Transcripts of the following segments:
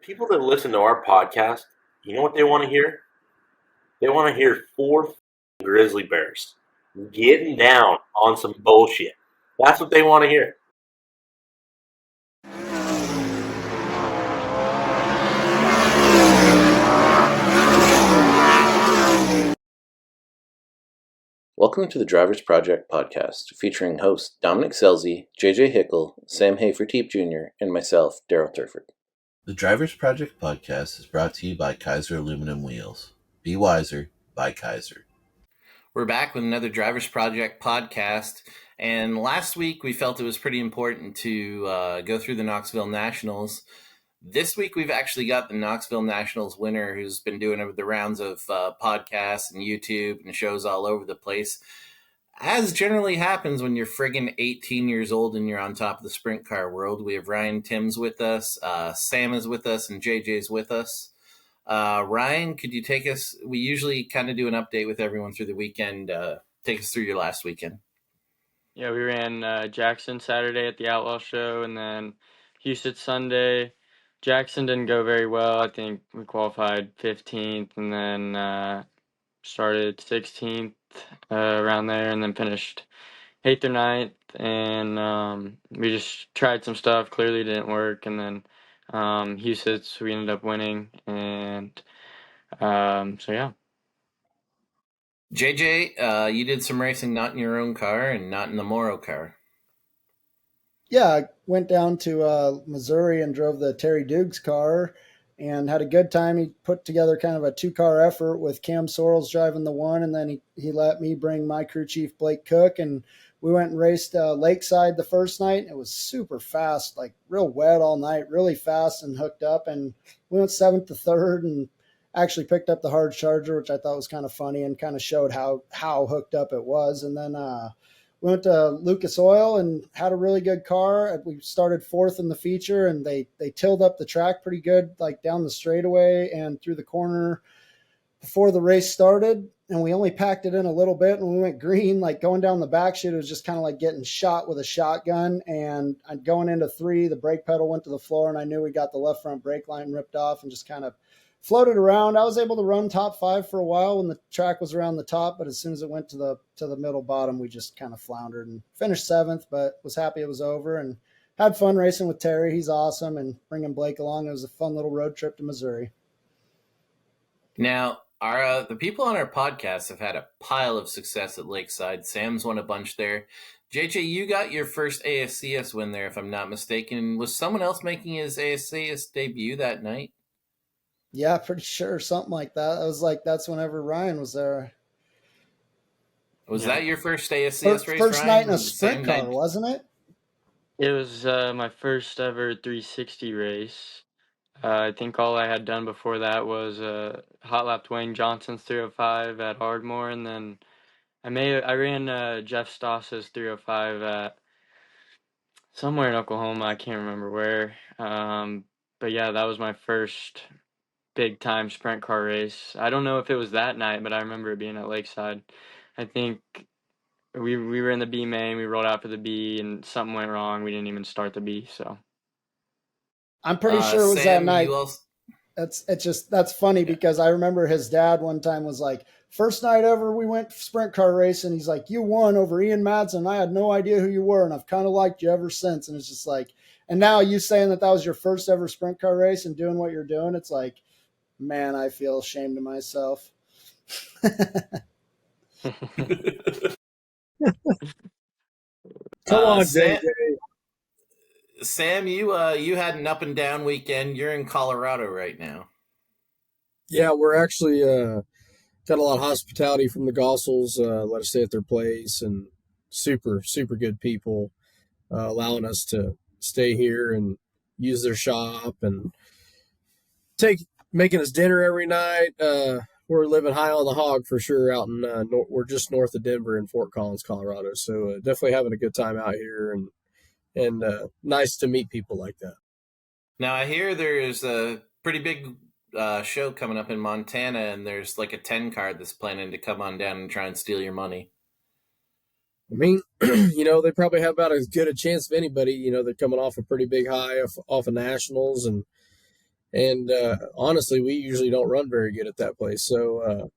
people that listen to our podcast, you know what they want to hear? They want to hear four grizzly bears getting down on some bullshit. That's what they want to hear. Welcome to the Drivers Project podcast, featuring hosts Dominic Selzy, JJ Hickle, Sam Hafertepe Jr., and myself, Daryl Turford. The Drivers Project podcast is brought to you by Kaiser Aluminum Wheels. Be wiser, buy Kaiser. We're back with another Drivers Project podcast, and last week we felt it was pretty important to go through the Knoxville Nationals. This week we've actually got the Knoxville Nationals winner who's been doing the rounds of podcasts and YouTube and shows all over the place. As generally happens when you're friggin' 18 years old and you're on top of the sprint car world. We have Ryan Timms with us, Sam is with us, and JJ's with us. Ryan, could you take us, we usually kind of do an update with everyone through the weekend. Take us through your last weekend. Yeah, we ran Jackson Saturday at the Outlaw Show, and then Houston Sunday. Jackson didn't go very well. I think we qualified 15th and then started 16th around there, and then finished 8th or 9th. And we just tried some stuff. Clearly didn't work. And then Houston, we ended up winning. And so, yeah. JJ, you did some racing not in your own car and not in the Morrow car. Yeah, I went down to Missouri and drove the Terry Dukes car and had a good time. He put together kind of a two-car effort with Cam Sorrells driving the one, and then he let me bring my crew chief, Blake Cook, and we went and raced Lakeside the first night. It was super fast, like real wet all night, really fast and hooked up, and we went 7th to 3rd and actually picked up the hard charger, which I thought was kind of funny and kind of showed how hooked up it was. And then we went to Lucas Oil and had a really good car. We started 4th in the feature, and they tilled up the track pretty good, like down the straightaway and through the corner before the race started. And we only packed it in a little bit, and we went green, like going down the back chute. It was just kind of like getting shot with a shotgun. And going into 3, the brake pedal went to the floor, and I knew we got the left front brake line ripped off and just kind of floated around. I was able to run top 5 for a while when the track was around the top, but as soon as it went to the middle bottom, we just kind of floundered and finished 7th, but was happy it was over and had fun racing with Terry. He's awesome, and bringing Blake along. It was a fun little road trip to Missouri. Now, the people on our podcast have had a pile of success at Lakeside. Sam's won a bunch there. JJ, you got your first ASCS win there, if I'm not mistaken. Was someone else making his ASCS debut that night? Yeah, pretty sure. Something like that. I was like, that's whenever Ryan was there. Was that your first ASCS race, First Ryan? night in a sprint car, wasn't it? It was my first ever 360 race. I think all I had done before that was hot lap Dwayne Johnson's 305 at Ardmore, and then I ran Jeff Stoss's 305 at somewhere in Oklahoma. I can't remember where. But yeah, that was my first big time sprint car race. I don't know if it was that night, but I remember it being at Lakeside. I think we were in the B main, we rolled out for the B, and something went wrong. We didn't even start the B, so. I'm pretty sure it was Sam, that night. That's funny because I remember his dad one time was like, first night ever we went sprint car racing. He's like, you won over Ian Madsen. I had no idea who you were, and I've kind of liked you ever since. And it's just like, and now you saying that was your first ever sprint car race and doing what you're doing, it's like, man, I feel ashamed of myself. Come on, JJ. Sam, you had an up and down weekend. You're in Colorado right now. Yeah, we're actually got a lot of hospitality from the Gossels. Let us stay at their place, and super, super good people allowing us to stay here and use their shop and making us dinner every night. We're living high on the hog for sure out in we're just north of Denver in Fort Collins, Colorado. So definitely having a good time out here, and nice to meet people like that. Now I hear there's a pretty big show coming up in Montana, and there's like a 10 card that's planning to come on down and try and steal your money. I mean, they probably have about as good a chance of anybody. They're coming off a pretty big high off of Nationals, and And honestly, we usually don't run very good at that place. So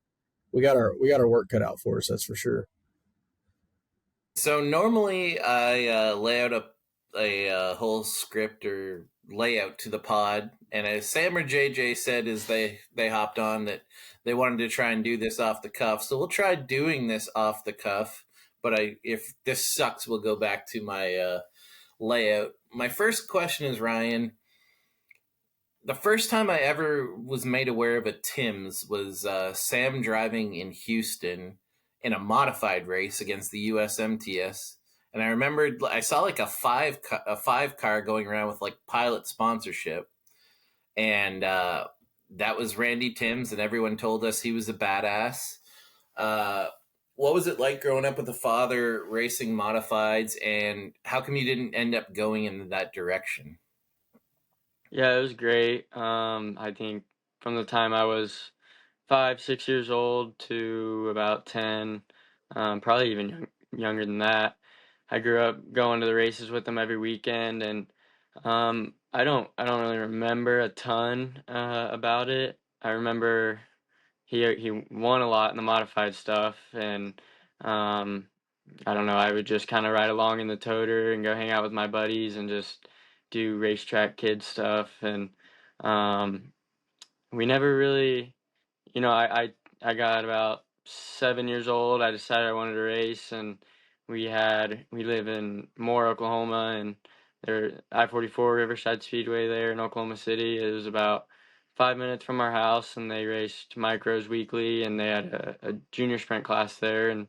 we got our work cut out for us. That's for sure. So normally I lay out a whole script or layout to the pod, and as Sam or JJ said, as they hopped on, that they wanted to try and do this off the cuff. So we'll try doing this off the cuff. But if this sucks, we'll go back to my layout. My first question is, Ryan, the first time I ever was made aware of a Tim's was Sam driving in Houston in a modified race against the USMTS, and I remembered I saw like a five car going around with like pilot sponsorship, and that was Randy Timms, and everyone told us he was a badass. Uh, what was it like growing up with a father racing modifieds, and how come you didn't end up going in that direction? Yeah, it was great. I think from the time I was 5, 6 years old to about 10, probably even younger than that, I grew up going to the races with him every weekend, and I don't really remember a ton about it. I remember he won a lot in the modified stuff, and um, I don't know, I would just kind of ride along in the toter and go hang out with my buddies and just do racetrack kid stuff, and um, we never really, I got about 7 years old. I decided I wanted to race, and we live in Moore, Oklahoma, and there I-44 Riverside Speedway there in Oklahoma City. It was about 5 minutes from our house, and they raced micros weekly, and they had a junior sprint class there, and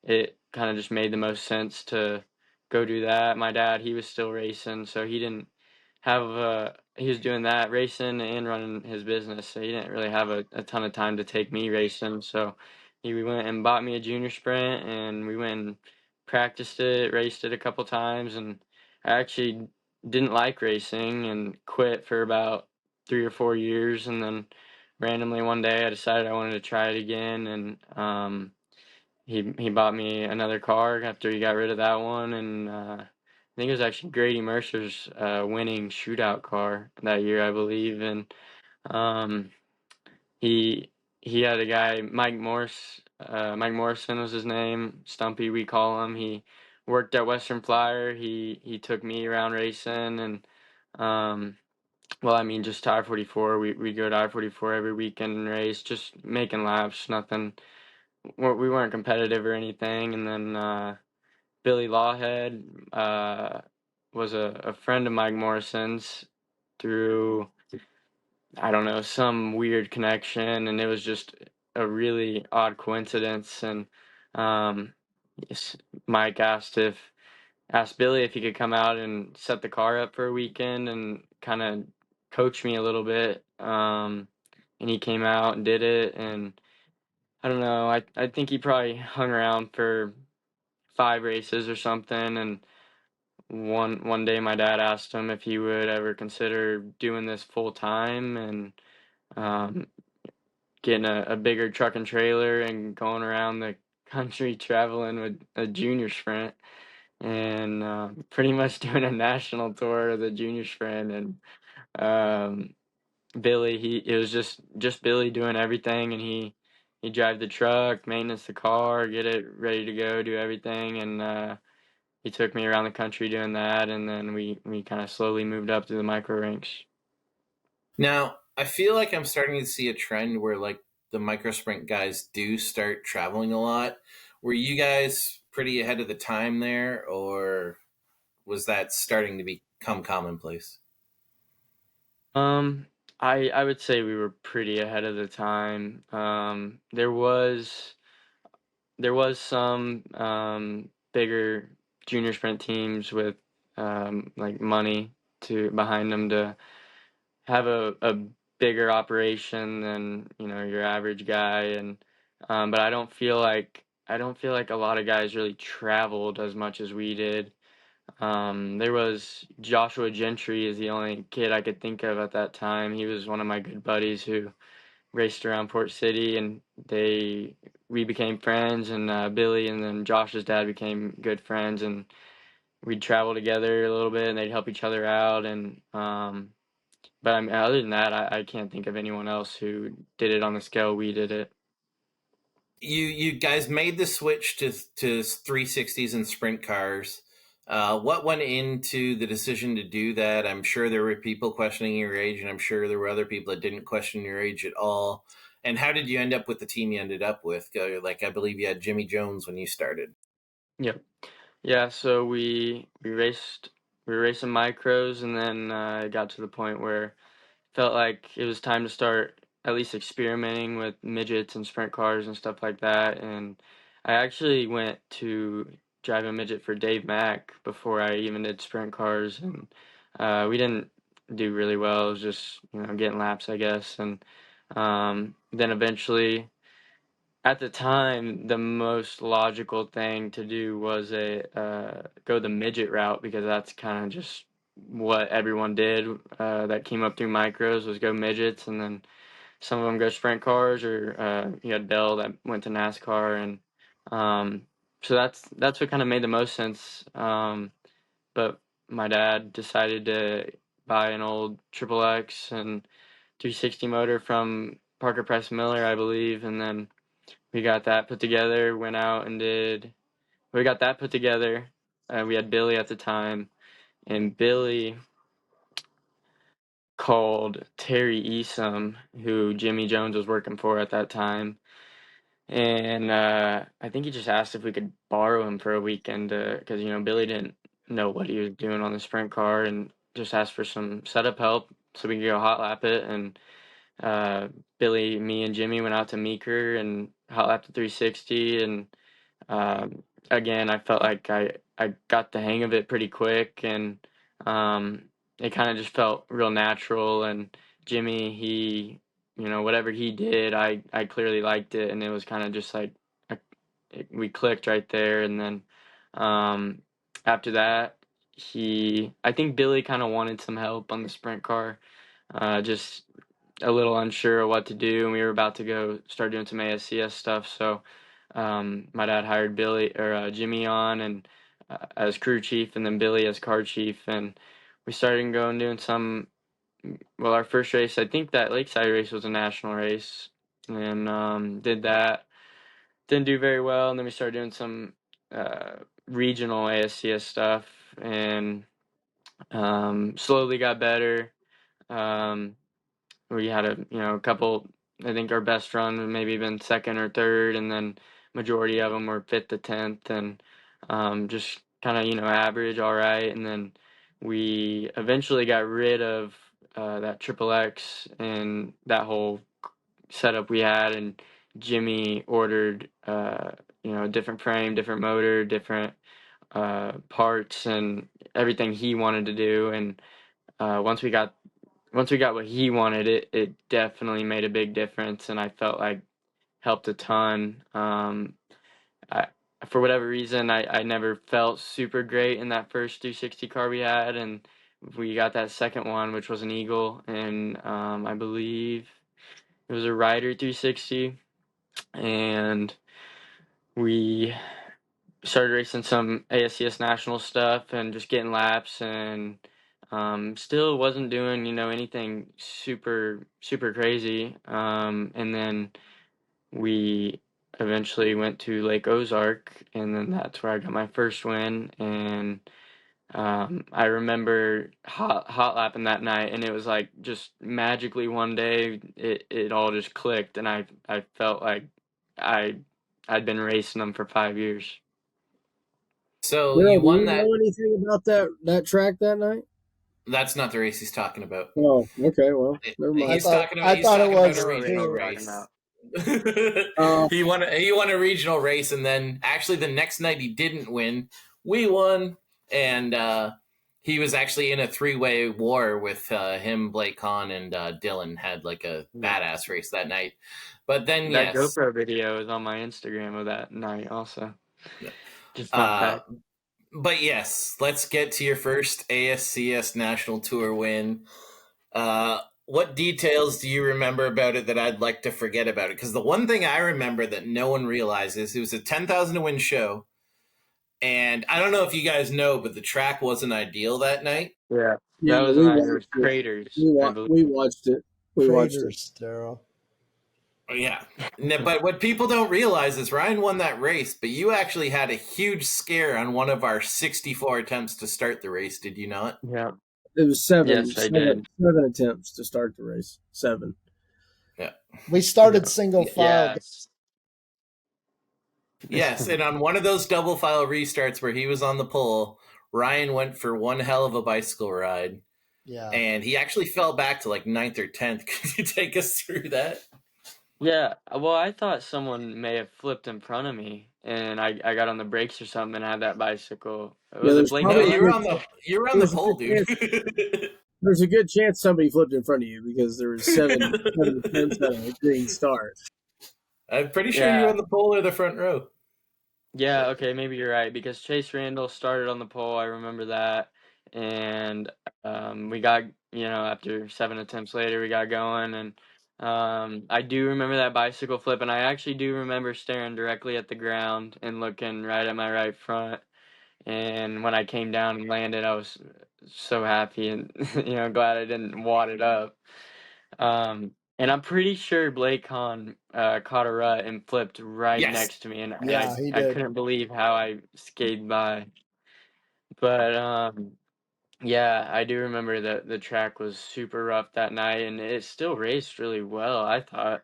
it kind of just made the most sense to go do that. My dad, he was still racing, so he was doing that racing and running his business, so he didn't really have a ton of time to take me racing. So we went and bought me a junior sprint, and we went and practiced it, raced it a couple times, and I actually didn't like racing and quit for about 3 or 4 years, and then randomly one day I decided I wanted to try it again, and he bought me another car after he got rid of that one, and I think it was actually Grady Mercer's winning shootout car that year, I believe, and um, he he had a guy, Mike Morrison was his name, Stumpy we call him. He worked at Western Flyer. He took me around racing, and um, well, I mean, just to I-44. We go to I-44 every weekend and race, just making laps, nothing. We weren't competitive or anything. And then Billy Lawhead was a friend of Mike Morrison's through, I don't know, some weird connection, and it was just a really odd coincidence. And um, yes, Mike asked Billy if he could come out and set the car up for a weekend and kind of coach me a little bit. And he came out and did it, and I don't know. I think he probably hung around for 5 races or something, and one day my dad asked him if he would ever consider doing this full time, and um, getting a bigger truck and trailer and going around the country traveling with a junior sprint, and pretty much doing a national tour of the junior sprint. And um, Billy, it was just Billy doing everything, and he drive the truck, maintenance the car, get it ready to go, do everything, and he took me around the country doing that, and then we kind of slowly moved up to the micro ranks. Now, I feel like I'm starting to see a trend where like the micro sprint guys do start traveling a lot. Were you guys pretty ahead of the time there, or was that starting to become commonplace? Um, I would say we were pretty ahead of the time. There was some bigger junior sprint teams with like money to behind them to have a bigger operation than your average guy, and but I don't feel like a lot of guys really traveled as much as we did. There was Joshua Gentry is the only kid I could think of at that time. He was one of my good buddies who raced around Port City, and we became friends, and Billy and then Josh's dad became good friends, and we'd travel together a little bit, and they'd help each other out, and But I mean, other than that, I can't think of anyone else who did it on the scale we did it. You guys made the switch to 360s and sprint cars. What went into the decision to do that? I'm sure there were people questioning your age, and I'm sure there were other people that didn't question your age at all. And how did you end up with the team you ended up with? Like, I believe you had Jimmy Jones when you started. Yep. Yeah, so we were racing micros, and then it got to the point where felt like it was time to start at least experimenting with midgets and sprint cars and stuff like that. And I actually went to drive a midget for Dave Mack before I even did sprint cars, and we didn't do really well. It was just getting laps, I guess. And then eventually, at the time, the most logical thing to do was go the midget route, because that's kind of just what everyone did that came up through micros, was go midgets, and then some of them go sprint cars, or you had Bell that went to NASCAR, and so that's what kind of made the most sense. But my dad decided to buy an old Triple X and 360 motor from Parker Price Miller, I believe, and then we got that put together, went out and we got that put together. We had Billy at the time, and Billy called Terry Easom, who Jimmy Jones was working for at that time. And I think he just asked if we could borrow him for a weekend, because, Billy didn't know what he was doing on the sprint car, and just asked for some setup help so we could go hot lap it. And Billy, me, and Jimmy went out to Meeker and hot lapped the 360, and again, I felt like I got the hang of it pretty quick, and it kind of just felt real natural. And Jimmy, whatever he did, I clearly liked it, and it was kind of just like we clicked right there. And then after that, I think Billy kind of wanted some help on the sprint car, just a little unsure of what to do, and we were about to go start doing some ASCS stuff. So my dad hired Jimmy on, and as crew chief, and then Billy as car chief, and we started going doing some. Well, our first race, I think that Lakeside race was a national race, and did that. Didn't do very well, and then we started doing some regional ASCS stuff, and slowly got better. We had a couple. I think our best run maybe been second or third, and then majority of them were fifth to 10th, and just kind of average, all right. And then we eventually got rid of that Triple X and that whole setup we had, and Jimmy ordered a different frame, different motor, different parts, and everything he wanted to do. And once we got what he wanted, it definitely made a big difference, and I felt like helped a ton. I, for whatever reason, I never felt super great in that first 360 car we had, and we got that second one, which was an Eagle, and I believe it was a Ryder 360, and we started racing some ASCS national stuff and just getting laps, and still wasn't doing anything super crazy. And then we eventually went to Lake Ozark, and then that's where I got my first win. And I remember hot lapping that night, and it was like just magically one day it all just clicked, and I felt like I'd been racing them for 5 years. So Daryl, you do won you that. know anything about that track that night? That's not the race he's talking about. Oh, okay. Well, never mind. He's I talking thought it about was a regional too. race. Uh, He won a regional race, and then actually the next night he didn't win. We won, and he was actually in a 3-way war with him, Blake Kahn, and Dylan had like a badass race that night. But then That yes, GoPro video is on my Instagram of that night also. Just fun uh, fact. but yes, let's get to your first ASCS National Tour win. What details do you remember about it that I'd like to forget about it? Because the one thing I remember that no one realizes, it was a 10,000 to win show. And I don't know if you guys know, but the track wasn't ideal that night. Yeah, Yeah, that was we when it was watched it. Craters, I believe. We watched it. We watched it. Craters, Daryl. Oh, yeah. But what people don't realize is Ryan won that race, but you actually had a huge scare on one of our 64 attempts to start the race, did you not? Yeah. It was Yes, I did. seven attempts to start the race. 7. Yeah. We started Yeah. single file. Yes. Yes, and on one of those double file restarts where he was on the pole, Ryan went for one hell of a bicycle ride. Yeah. And he actually fell back to like 9th or 10th. Could you take us through that? Yeah, well, I thought someone may have flipped in front of me, and I got on the brakes or something and had that bicycle. Yeah, Was it there's Blake No, probably you were Kahn? on the there's a pole, good chance, dude. there's a good chance somebody flipped in front of you because there was seven attempts at a green start. I'm pretty sure you were Yeah. on the pole or the front row. Yeah, okay, maybe you're right because Chase Randall started on the pole. I remember that, and we got after 7 attempts later we got going, and I do remember that bicycle flip, and I actually do remember staring directly at the ground and looking right at my right front. And when I came down and landed, I was so happy and glad I didn't wad it up. And I'm pretty sure Blake Hahn caught a rut and flipped right Yes. next to me, and Yeah, he I did. couldn't believe how I skated by. But yeah, I do remember that the track was super rough that night, and it still raced really well. I thought,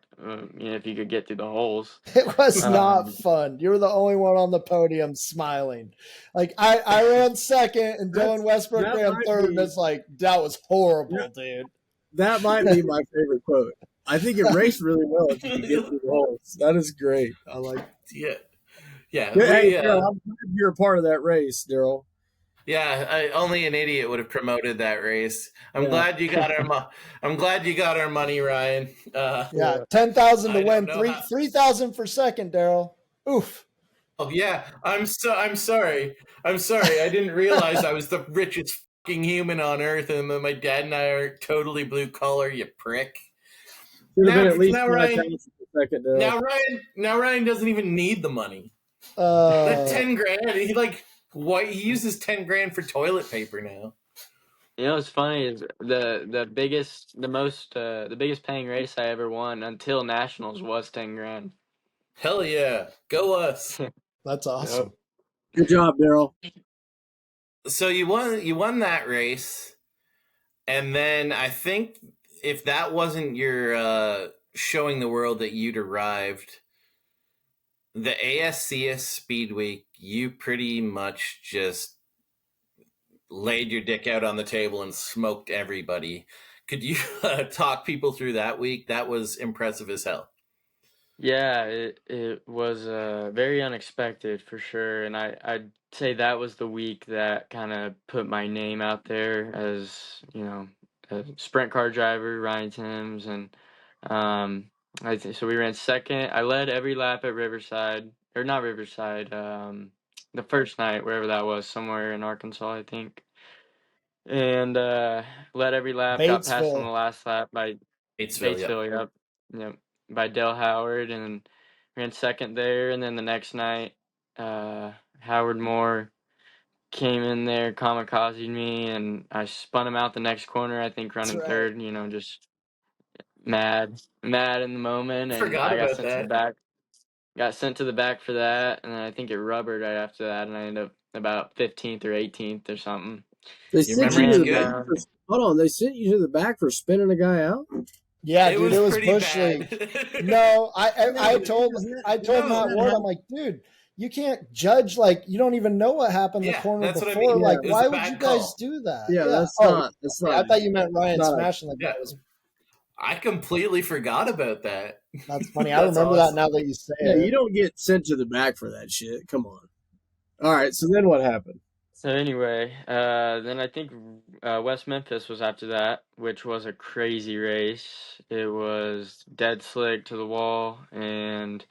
if you could get through the holes. It was not Um, fun. You were the only one on the podium smiling. Like I ran second and Dylan Westbrook That ran might third, and be it's like that was horrible, dude. that might be my favorite quote. I think it raced really well if you could get through the holes. That is great. I like. Yeah. Yeah. Hey, Daryl, I'm glad you're a part of that race, Daryl. Only an idiot would have promoted that race. I'm Yeah. glad you got our money, Ryan. Yeah, 10,000 to I don't win, know how. 3,000 for second, Daryl. Oof. Oh yeah, I'm sorry. I'm sorry. I didn't realize I was the richest fucking human on earth, and that my dad and I are totally blue collar. You prick. Should have been at least Now 5,000 Ryan. per second, Daryl. Now Ryan doesn't even need the money. That 10 grand. He uses 10 grand for toilet paper now. what's funny is the biggest paying race I ever won until Nationals was 10 grand. Hell yeah, go us. That's awesome. Good job, Daryl. So you won that race, and then I think if that wasn't your showing the world that you'd arrived, the ASCS Speed Week, you pretty much just laid your dick out on the table and smoked everybody. Could you talk people through that week? That was impressive as hell. Yeah, it was very unexpected for sure, and I'd say that was the week that kind of put my name out there as a sprint car driver, Ryan Timms, and so we ran second. I led every lap at Riverside, or not Riverside, the first night wherever that was, somewhere in Arkansas, I think, and led every lap. Got passed on the Batesville. last lap by Batesville, yeah. Batesville, yep, by Dale Howard, and ran second there. And then the next night, Howard Moore came in there, kamikazed me, and I spun him out the next corner. I think That's running right. third. Just mad in the moment, and Forgot I got about sent to the that. back. Got sent to the back for that, and I think it rubbered right after that, and I ended up about 15th or 18th or something. They Your sent you memory's to the good? back for, hold on. They sent you to the back for spinning a guy out. Yeah, dude, it was pretty Bush bad. League. No, I told Matt Ward, I'm like, dude, you can't judge, like, you don't even know what happened the Yeah, corner that's what I before. mean. Like, It was why a would you bad guys call. do that? Yeah, that's Oh, not. I thought you meant Ryan not a- smashing the guy. Yeah. I completely forgot about that. That's funny. I That's remember that awesome. now that you say Yeah, it. you don't get sent to the back for that shit. Come on. All right, so then what happened? So anyway, then I think West Memphis was after that, which was a crazy race. It was dead slick to the wall, and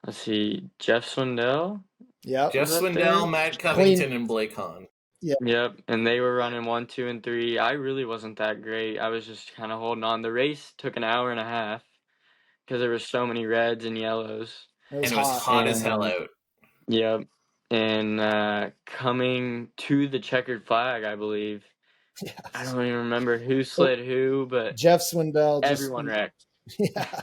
let's see, Jeff Swindell Yep. Jeff was up there. Swindell, Matt Covington, and Blake Hahn. Yep, and they were running 1, 2, and 3. I really wasn't that great. I was just kind of holding on. The race took an hour and a half because there were so many reds and yellows. It It was hot as hell And out. yep, and coming to the checkered flag, I believe. I don't even remember who slid who, but Jeff Swindell just everyone wrecked. Yeah.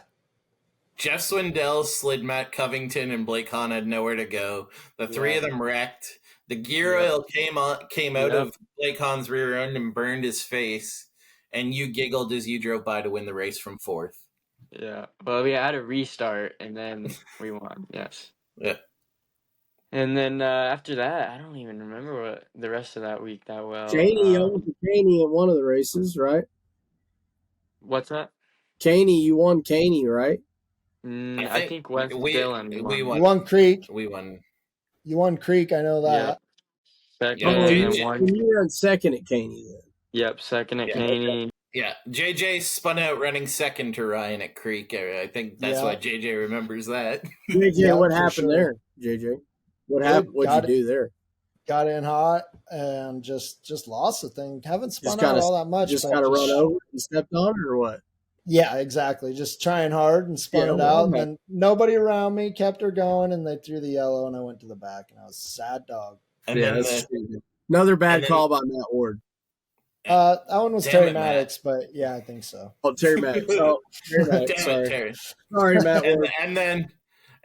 Jeff Swindell, slid Matt Covington, and Blake Hahn had nowhere to go. The three of them wrecked. The gear oil came out of Blake Hahn's rear end and burned his face. And you giggled as you drove by to win the race from fourth. Yeah. Well, we had a restart, and then we won. Yes. Yeah. And then after that, I don't even remember what the rest of that week that well. Caney, you won Caney in one of the races, right? What's that? Caney, you won Caney, right? I think West Dillon won. We won. You won Creek. We won. You won Creek, I know that. Second, you ran second at Caney then. Yep, second at Caney. Yeah, JJ spun out running second to Ryan at Creek. I think that's why JJ remembers that. JJ, what happened there, JJ? What happened? What'd you do there? Got in hot and just lost the thing. Haven't spun out all that much. Just got to run over and stepped on it, or what? Yeah, exactly. Just trying hard and spun it out. And then nobody around me kept her going, and they threw the yellow, and I went to the back, and I was a sad dog. And then another bad call by Matt Ward. That one was Terry Maddox, but yeah, I think so. Oh, Terry Maddox. Oh, Terry. Sorry, Matt Ward.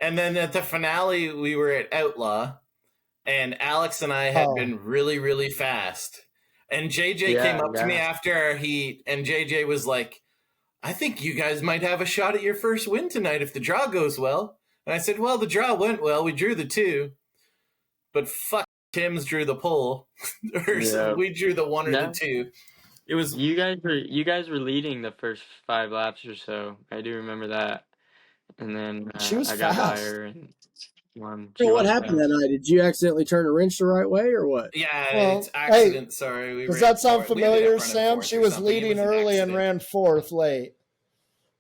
And then at the finale, we were at Outlaw, and Alex and I had been really, really fast. And JJ came up to me after our heat, and JJ was like, I think you guys might have a shot at your first win tonight if the draw goes well. And I said, well, the draw went well. We drew the 2. But fuck, Tim's drew the pole. We drew the 1 or the 2. It was you guys were leading the first 5 laps or so. I do remember that. And then she was I got fast. higher and won. So what happened that night? Did you accidentally turn a wrench the right way or what? Yeah, it's accident. Sorry. Does that sound familiar, Sam? She was leading early and ran 4th late.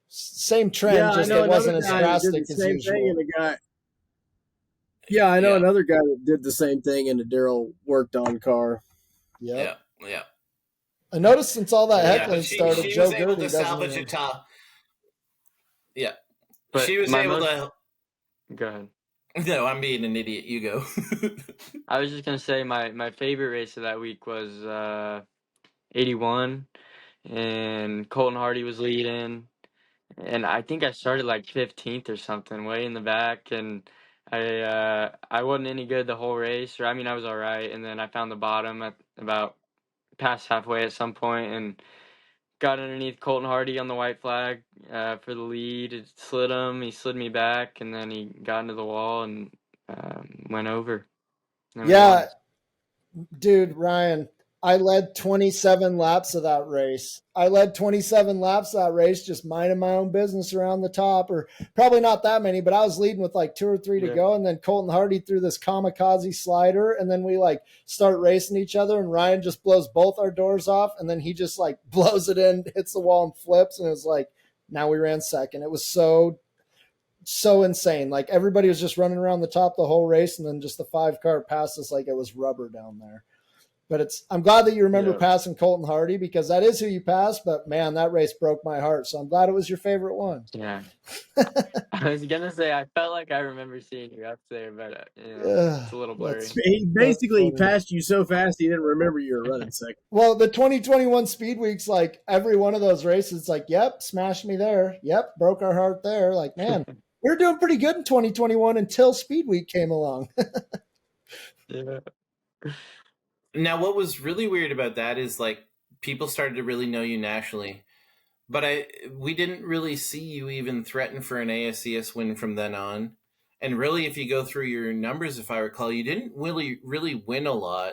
Same trend, just it wasn't as drastic as usual. I know another guy that did the same thing in a Daryl worked on car. Yeah. I noticed since all that heckling started, she Joe was able Gertie to salvage a top. Yeah, but she was able to. Go ahead. No, I'm being an idiot. You go. I was just gonna say my favorite race of that week was 81, and Colton Hardy was leading, and I think I started like 15th or something, way in the back, and I wasn't any good the whole race, or I mean I was all right, and then I found the bottom at about past halfway at some point, and got underneath Colton Hardy on the white flag for the lead. It slid him. He slid me back, and then he got into the wall and went over. Yeah, dude, Ryan, I led 27 laps of that race. Just minding my own business around the top, or probably not that many, but I was leading with like 2 or 3 to go. And then Colton Hardy threw this kamikaze slider, and then we like start racing each other, and Ryan just blows both our doors off, and then he just like blows it in, hits the wall and flips. And it was like, now we ran second. It was so insane. Like everybody was just running around the top the whole race, and then just the 5 car passed us like it was rubber down there. But I'm glad that you remember passing Colton Hardy, because that is who you passed. But man, that race broke my heart. So I'm glad it was your favorite one. Yeah. I was going to say, I felt like I remember seeing you up there, but it's a little blurry. He passed you so fast he didn't remember you were running second. Well, the 2021 Speed Weeks, like every one of those races, like, yep, smashed me there. Yep, broke our heart there. Like, man, we were doing pretty good in 2021 until Speed Week came along. Yeah. Now, what was really weird about that is like people started to really know you nationally, but we didn't really see you even threaten for an ASCS win from then on. And really, if you go through your numbers, if I recall, you didn't really win a lot.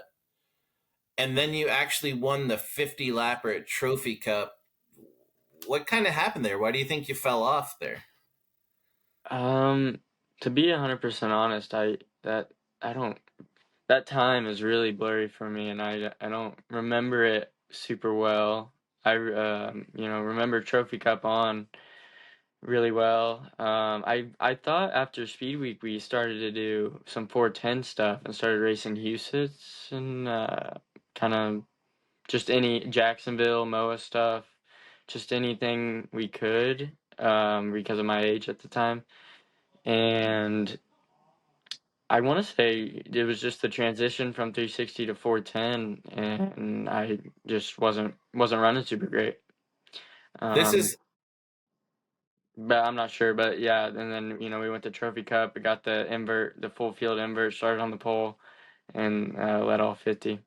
And then you actually won the 50 lapper at Trophy Cup. What kind of happened there? Why do you think you fell off there? To be 100% honest, that time is really blurry for me, and I don't remember it super well. I remember Trophy Cup on really well. I thought after Speed Week we started to do some 410 stuff and started racing Houston's and kind of just any Jacksonville, MOA stuff, just anything we could because of my age at the time. And I want to say it was just the transition from 360 to 410, and I just wasn't running super great. This is But I'm not sure. But yeah, and then we went to Trophy Cup. We got the full field invert, started on the pole, and led all 50.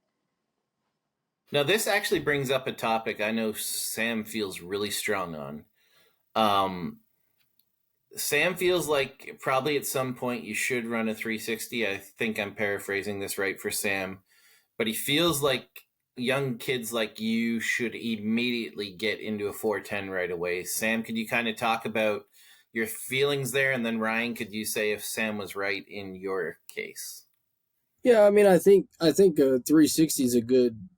Now this actually brings up a topic I know Sam feels really strong on. Um, Sam feels like probably at some point you should run a 360. I think I'm paraphrasing this right for Sam, but he feels like young kids like you should immediately get into a 410 right away. Sam, could you kind of talk about your feelings there? And then Ryan, could you say if Sam was right in your case? Yeah, I mean, I think a 360 is a good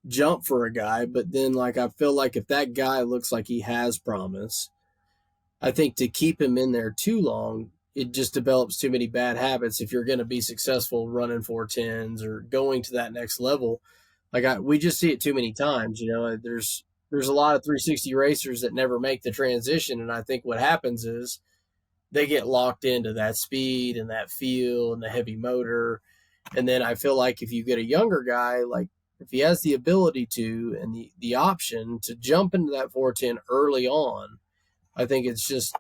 jump for a guy, but then like I feel like if that guy looks like he has promise, I think to keep him in there too long, it just develops too many bad habits if you're going to be successful running 410s or going to that next level. We just see it too many times, there's a lot of 360 racers that never make the transition, and I think what happens is they get locked into that speed and that feel and the heavy motor. And then I feel like if you get a younger guy, like if he has the ability to and the option to jump into that 410 early on, I think it's just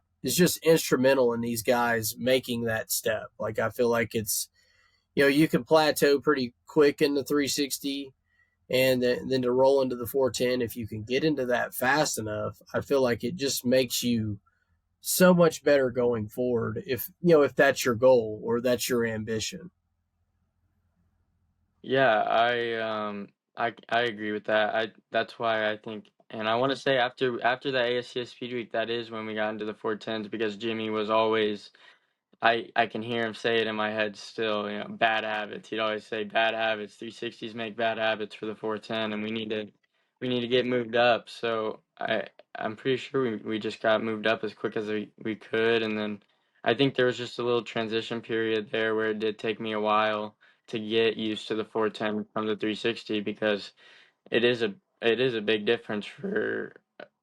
instrumental in these guys making that step. Like I feel like it's you can plateau pretty quick in the 360 and then to roll into the 410 if you can get into that fast enough. I feel like it just makes you so much better going forward if that's your goal or that's your ambition. Yeah, I agree with that. That's why I think, and I want to say after the ASCS Speed Week, that is when we got into the 410s because Jimmy was always. I can hear him say it in my head still. Bad habits. He'd always say bad habits. 360s make bad habits for the 410, and we need to get moved up. So I'm pretty sure we just got moved up as quick as we could, and then I think there was just a little transition period there where it did take me a while to get used to the 410 from the 360 because it is a big difference for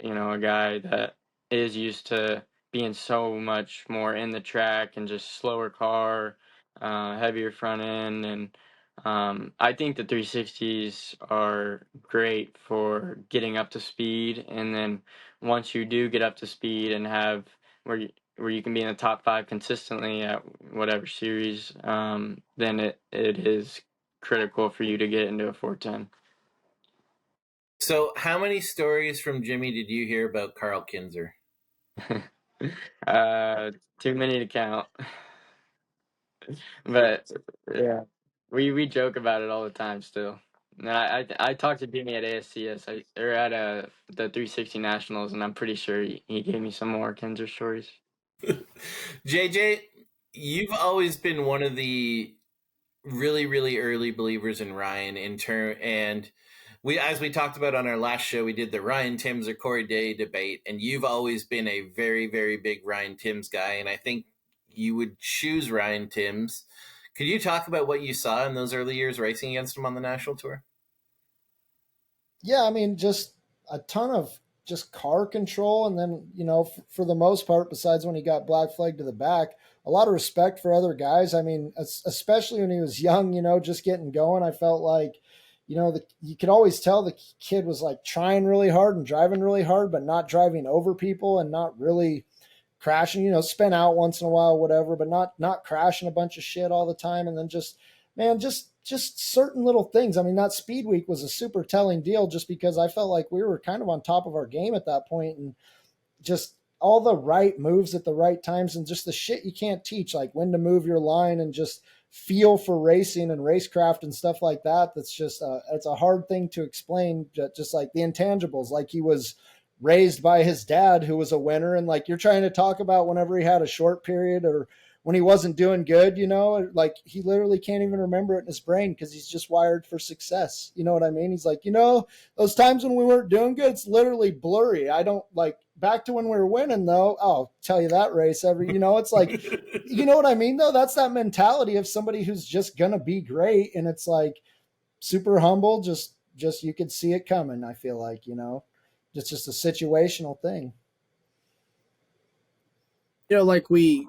a guy that is used to being so much more in the track and just slower car, heavier front end, and I think the 360s are great for getting up to speed, and then once you do get up to speed and have where you can be in the top 5 consistently at whatever series, then it is critical for you to get into a 410. So, how many stories from Jimmy did you hear about Carl Kinzer? uh, Too many to count. But yeah, we joke about it all the time still. And I talked to Jimmy at ASCS, or at the 360 Nationals, and I'm pretty sure he gave me some more Kinzer stories. JJ, you've always been one of the really, really early believers in Ryan and as we talked about on our last show, we did the Ryan Timms or Corey Day debate, and you've always been a very, very big Ryan Timms guy, and I think you would choose Ryan Timms. Could you talk about what you saw in those early years racing against him on the national tour? Yeah, I mean, just a ton of just car control. And then, for the most part, besides when he got black flag to the back, a lot of respect for other guys. I mean, especially when he was young, just getting going, I felt like, you could always tell the kid was like trying really hard and driving really hard, but not driving over people and not really crashing, spin out once in a while, whatever, but not crashing a bunch of shit all the time. And then just, man, just certain little things. I mean, that speed week was a super telling deal just because I felt like we were kind of on top of our game at that point, and just all the right moves at the right times and just the shit you can't teach, like when to move your line and just feel for racing and racecraft and stuff like that. That's just it's a hard thing to explain, just like the intangibles. Like he was raised by his dad who was a winner, and like you're trying to talk about whenever he had a short period or when he wasn't doing good, like he literally can't even remember it in his brain because he's just wired for success. You know what I mean? He's like, those times when we weren't doing good, it's literally blurry. I don't like back to when we were winning though. I'll tell you that race it's like, you know what I mean though? That's that mentality of somebody who's just going to be great. And it's like super humble. Just you could see it coming. I feel like, it's just a situational thing. Like we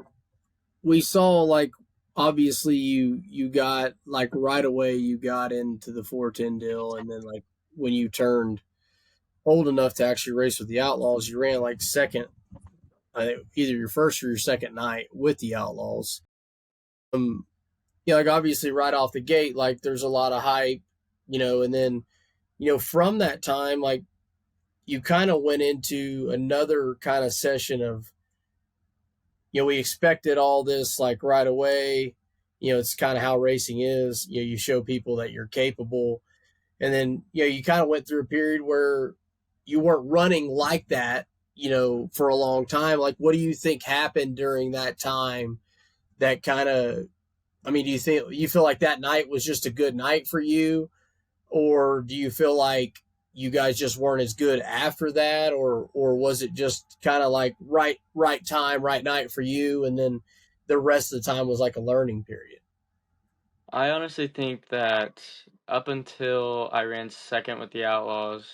saw like obviously you got like right away you got into the 410 deal, and then like when you turned old enough to actually race with the Outlaws, you ran like second, I think either your first or your second night with the Outlaws. Like obviously right off the gate, like there's a lot of hype, and then from that time, like you kind of went into another kind of session of, we expected all this like right away. It's kind of how racing is. You show people that you're capable, and then you kind of went through a period where you weren't running like that, for a long time. Like, what do you think happened during that time? That kind of, I mean, do you feel like that night was just a good night for you, or do you feel like you guys just weren't as good after that, or was it just kind of like right time, right night for you, and then the rest of the time was like a learning period? I honestly think that up until I ran second with the Outlaws,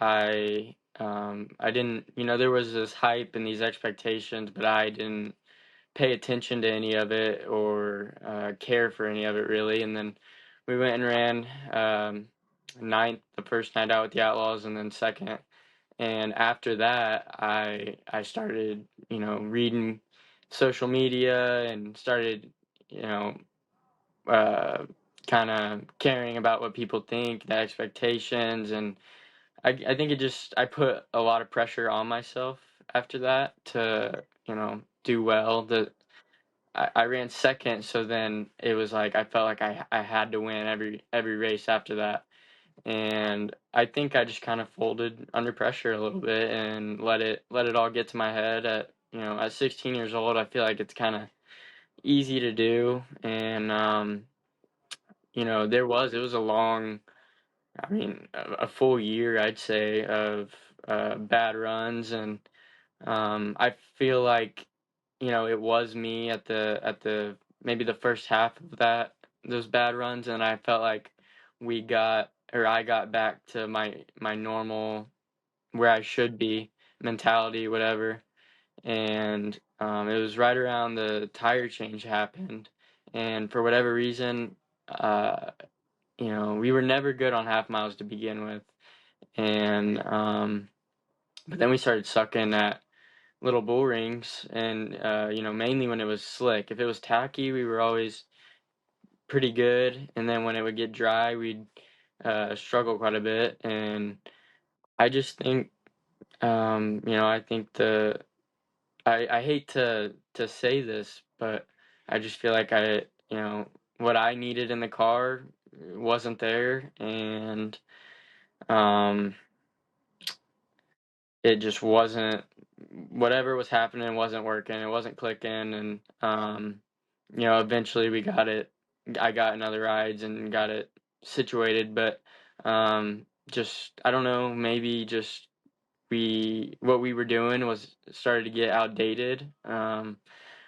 I didn't, there was this hype and these expectations, but I didn't pay attention to any of it or care for any of it really. And then we went and ran ninth the first night out with the Outlaws, and then second. And after that, I started, reading social media and started, you know, uh, kind of caring about what people think, the expectations, and I think I put a lot of pressure on myself after that to, do well. I ran second, so then it was like I felt like I had to win every race after that. And I think I just kind of folded under pressure a little bit and let it all get to my head at 16 years old. I feel like it's kind of easy to do. And it was a long, I mean, a full year, I'd say, of bad runs. And I feel like, it was me at the maybe the first half of those bad runs, and I felt like I got back to my normal, where I should be, mentality, whatever. And it was right around the tire change happened, and for whatever reason, uh, we were never good on half miles to begin with, and but then we started sucking at little bull rings, and mainly when it was slick. If it was tacky, we were always pretty good, and then when it would get dry, we'd struggle quite a bit. And I just think, I think I hate to say this, but I just feel like what I needed in the car wasn't there, and um, it just wasn't, whatever was happening wasn't working, it wasn't clicking. And eventually I got in other rides and got it situated. But just, I don't know, maybe just what we were doing was started to get outdated. I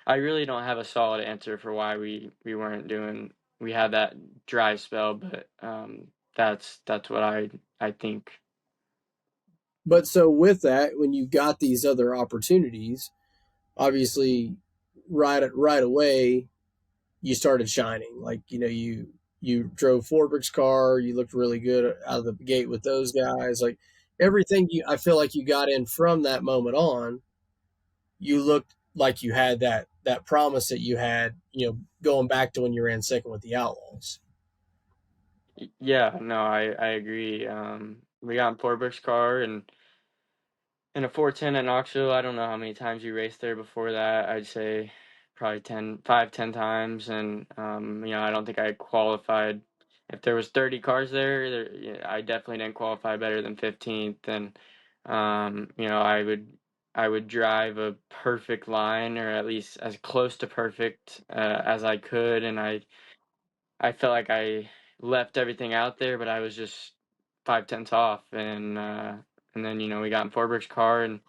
really don't have a solid answer for why we weren't doing, we had that dry spell, but that's what I think. But so with that, when you got these other opportunities, obviously right away you started shining. Like, you drove Forbrick's car, you looked really good out of the gate with those guys. Like everything I feel like you got in from that moment on, you looked like you had that promise that you had, going back to when you ran second with the Outlaws. Yeah, no, I agree. We got in Portberg's car and in a 410 at Knoxville. I don't know how many times you raced there before that. I'd say probably 10 times. And, I don't think I qualified. If there was 30 cars there, yeah, I definitely didn't qualify better than 15th. And, I would drive a perfect line, or at least as close to perfect as I could. And I felt like I left everything out there, but I was just 5/10 off. And then we got in Forberg's car, and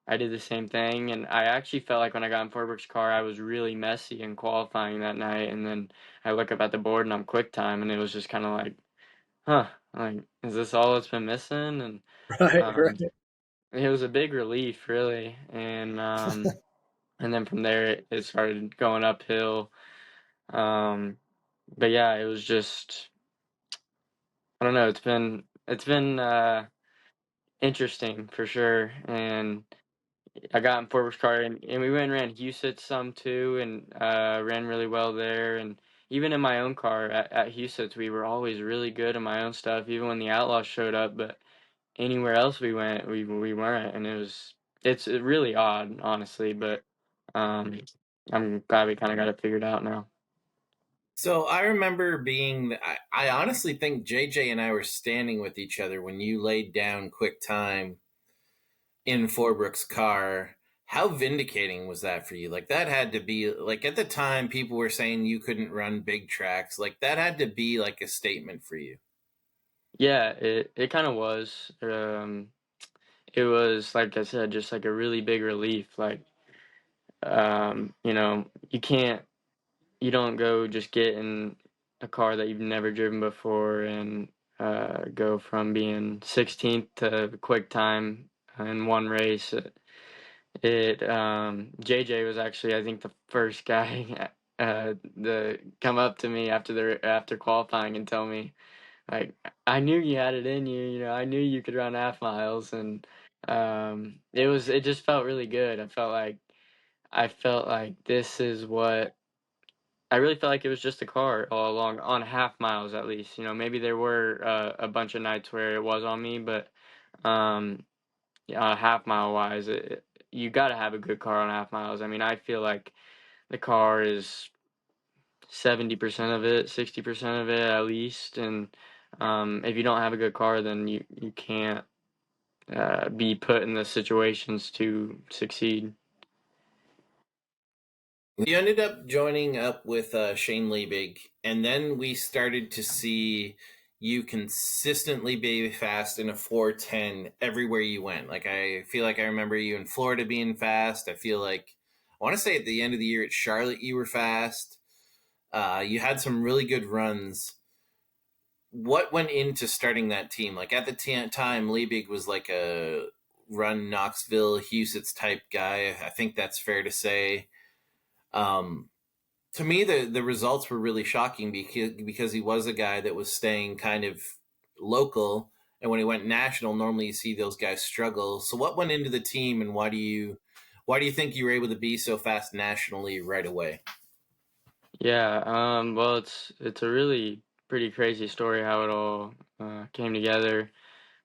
I did the same thing. And I actually felt like when I got in Forberg's car, I was really messy in qualifying that night. And then I look up at the board and I'm quick time, and it was just kind of like, huh, like, is this all that's been missing? And Right, um, right. it was a big relief, really. And then from there, it started going uphill. But yeah, it was just, I don't know. It's been interesting for sure, and I got in Fort Worth car, and we went and ran Huset some too, and ran really well there. And even in my own car at Huset's, we were always really good in my own stuff, even when the Outlaws showed up. But anywhere else we went, we weren't, and it's really odd, honestly. But um, I'm glad we kind of got it figured out now. So I remember I honestly think JJ and I were standing with each other when you laid down quick time in Forbrook's car. How vindicating was that for you? Like, that had to be, like, at the time people were saying you couldn't run big tracks. Like, that had to be like a statement for you. Yeah, it kind of was. It was, like I said, just like a really big relief. Like, you don't go just get in a car that you've never driven before and go from being 16th to quick time in one race. JJ was actually, I think, the first guy to come up to me after qualifying and tell me, like, I knew you had it in you. I knew you could run half miles, and it just felt really good. I felt like this is what I really felt like it was just a car all along on half miles at least. Maybe there were a bunch of nights where it was on me, but um, yeah, half mile wise, you got to have a good car on half miles. I mean, I feel like the car is 70% of it, 60% of it at least, and if you don't have a good car, then you can't be put in the situations to succeed. You ended up joining up with Shane Liebig, and then we started to see you consistently be fast in a 410 everywhere you went. Like, I feel like I remember you in Florida being fast. I want to say at the end of the year at Charlotte, you were fast. You had some really good runs. What went into starting that team? Like, at the time, Liebig was like a run Knoxville, Huset's type guy. I think that's fair to say. Um, to me, the results were really shocking because he was a guy that was staying kind of local, and when he went national, normally you see those guys struggle. So what went into the team, and why do you think you were able to be so fast nationally right away? Yeah, well, it's a really pretty crazy story how it all came together.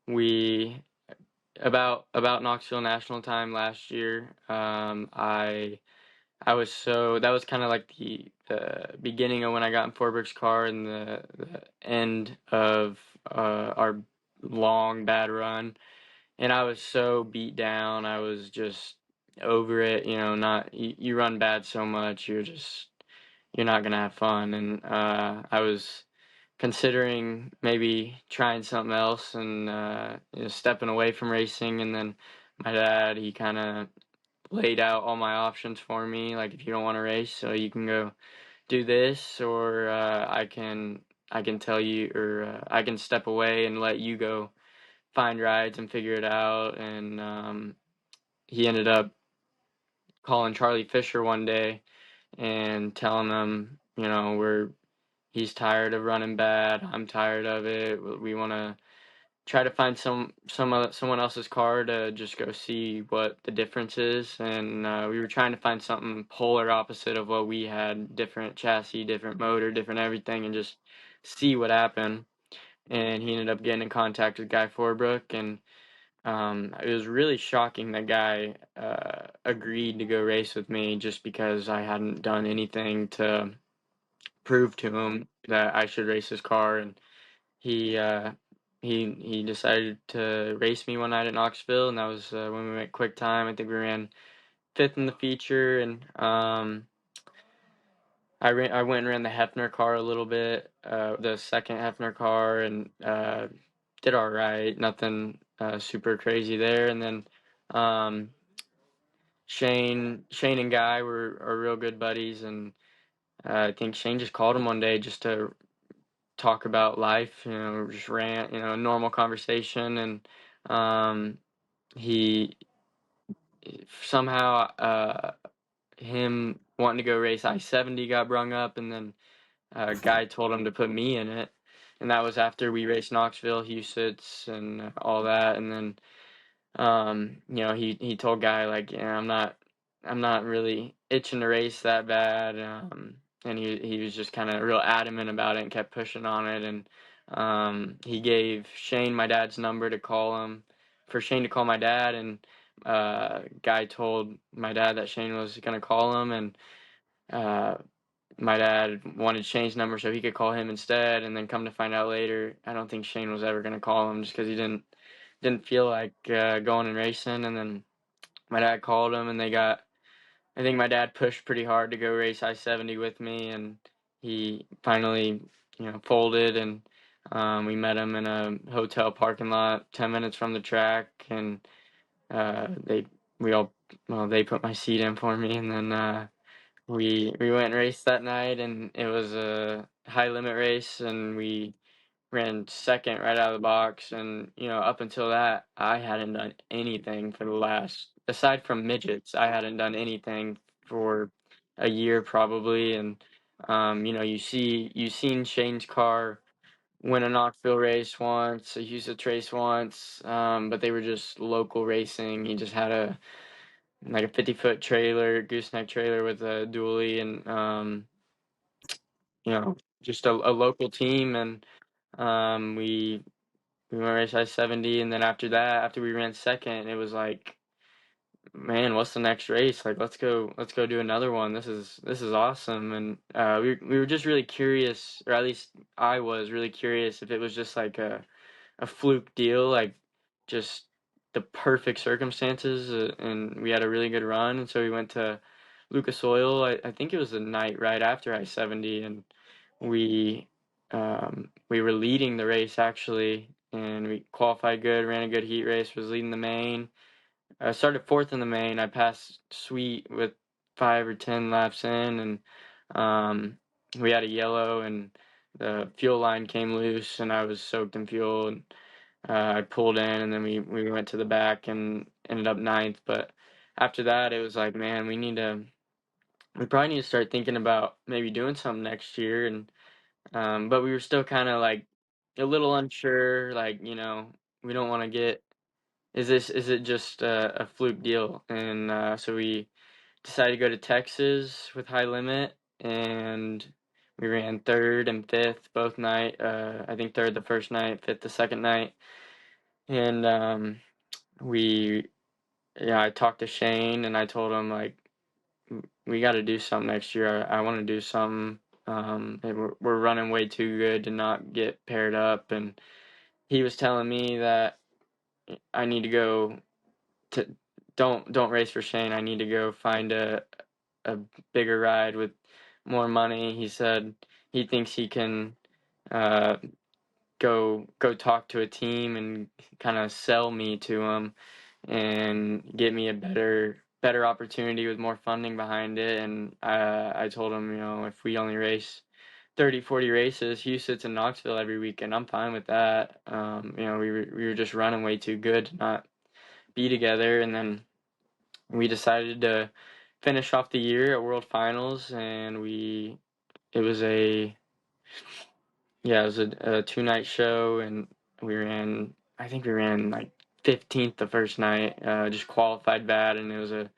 We about Knoxville National time last year. I was so that was kind of like the beginning of when I got in Forbrick's car and the end of our long bad run, and I was so beat down. I was just over it. Not you run bad so much, you're not gonna have fun, and I was considering maybe trying something else and stepping away from racing. And then my dad, he kind of laid out all my options for me, like, if you don't want to race, so you can go do this, or I can tell you, or I can step away and let you go find rides and figure it out. And he ended up calling Charlie Fisher one day and telling him, he's tired of running bad. I'm tired of it. We want to try to find someone else's car to just go see what the difference is. And we were trying to find something polar opposite of what we had, different chassis, different motor, different everything, and just see what happened. And he ended up getting in contact with Guy Forbrook, and it was really shocking that Guy agreed to go race with me just because I hadn't done anything to prove to him that I should race his car. And he uh, he decided to race me one night at Knoxville, and that was when we went quick time. I think we ran fifth in the feature, and I went and ran the Hefner car a little bit, the second Hefner car, and did all right. Nothing super crazy there. And then Shane and Guy are real good buddies, and I think Shane just called him one day just to talk about life, just rant, normal conversation. And he somehow him wanting to go race I-70 got brung up, and then a guy told him to put me in it, and that was after we raced Knoxville, Huset's, and all that. And then he told Guy, like, yeah, I'm not really itching to race that bad. And he was just kind of real adamant about it and kept pushing on it. And he gave Shane my dad's number to call him, for Shane to call my dad. And Guy told my dad that Shane was gonna call him, and uh, my dad wanted Shane's number so he could call him instead. And then come to find out later, I don't think Shane was ever gonna call him, just because he didn't feel like going and racing. And then my dad called him, and I think my dad pushed pretty hard to go race I-70 with me, and he finally, folded. And we met him in a hotel parking lot 10 minutes from the track. And they we all well they put my seat in for me. And then we went and raced that night, and it was a high limit race, and we ran second right out of the box. And up until that, I hadn't done anything for the last, aside from midgets, I hadn't done anything for a year probably. And you've seen Shane's car win a Knoxville race once, a Houston race once, but they were just local racing. He just had a 50-foot trailer, gooseneck trailer with a dually. And just a local team. And we went race I-70. And then after that, after we ran second, it was like, man, what's the next race? Like, let's go do another one. This is awesome. And we were just really curious, or at least I was really curious, if it was just like a fluke deal, like just the perfect circumstances. And we had a really good run. And so we went to Lucas Oil. I think it was the night right after I-70, and we we were leading the race actually, and we qualified good, ran a good heat race, was leading the main. I started fourth in the main. I passed Sweet with 5 or 10 laps in, and we had a yellow, and the fuel line came loose, and I was soaked in fuel. And I pulled in, and then we went to the back and ended up ninth. But after that, it was like, man, we probably need to start thinking about maybe doing something next year. And but we were still kind of like a little unsure, like, we don't want to get, is it just a fluke deal? And so we decided to go to Texas with high limit, and we ran third and fifth both night. I think third the first night, fifth the second night. And we I talked to Shane, and I told him, like, we got to do something next year. I want to do something. And we're running way too good to not get paired up. And he was telling me that I need to go to don't race for Shane. I need to go find a bigger ride with more money. He said he thinks he can uh, go talk to a team and kind of sell me to them and get me a better opportunity with more funding behind it. And I told him, if we only race 30, 40 races, Houston and Knoxville every weekend, I'm fine with that. We were just running way too good to not be together. And then we decided to finish off the year at World Finals, and it was a yeah, it was a 2-night show. And I think we ran like 15th the first night, just qualified bad, and it was a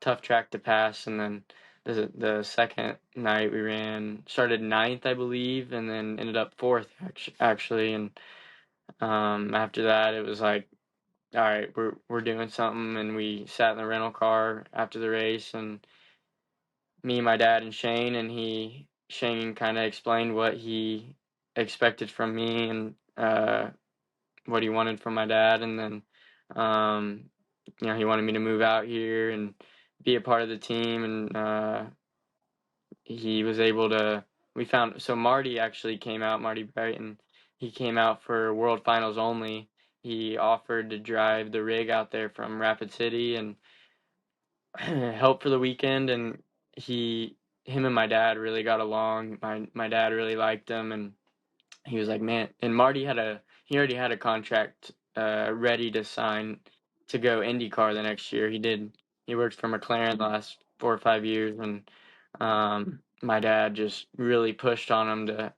tough track to pass. And then the second night we started ninth, I believe, and then ended up fourth actually. And after that, it was like, all right, we're doing something. And we sat in the rental car after the race, and me, my dad, and Shane, and Shane kind of explained what he expected from me, and what he wanted from my dad. And then um, he wanted me to move out here and be a part of the team. And he was able to. We found, so Marty actually came out, Marty Brighton. He came out for World Finals only. He offered to drive the rig out there from Rapid City and help for the weekend. And him and my dad really got along. My dad really liked him, and he was like, man. And he already had a contract ready to sign to go IndyCar the next year. He did he worked for McLaren the last 4 or 5 years, and my dad just really pushed on him to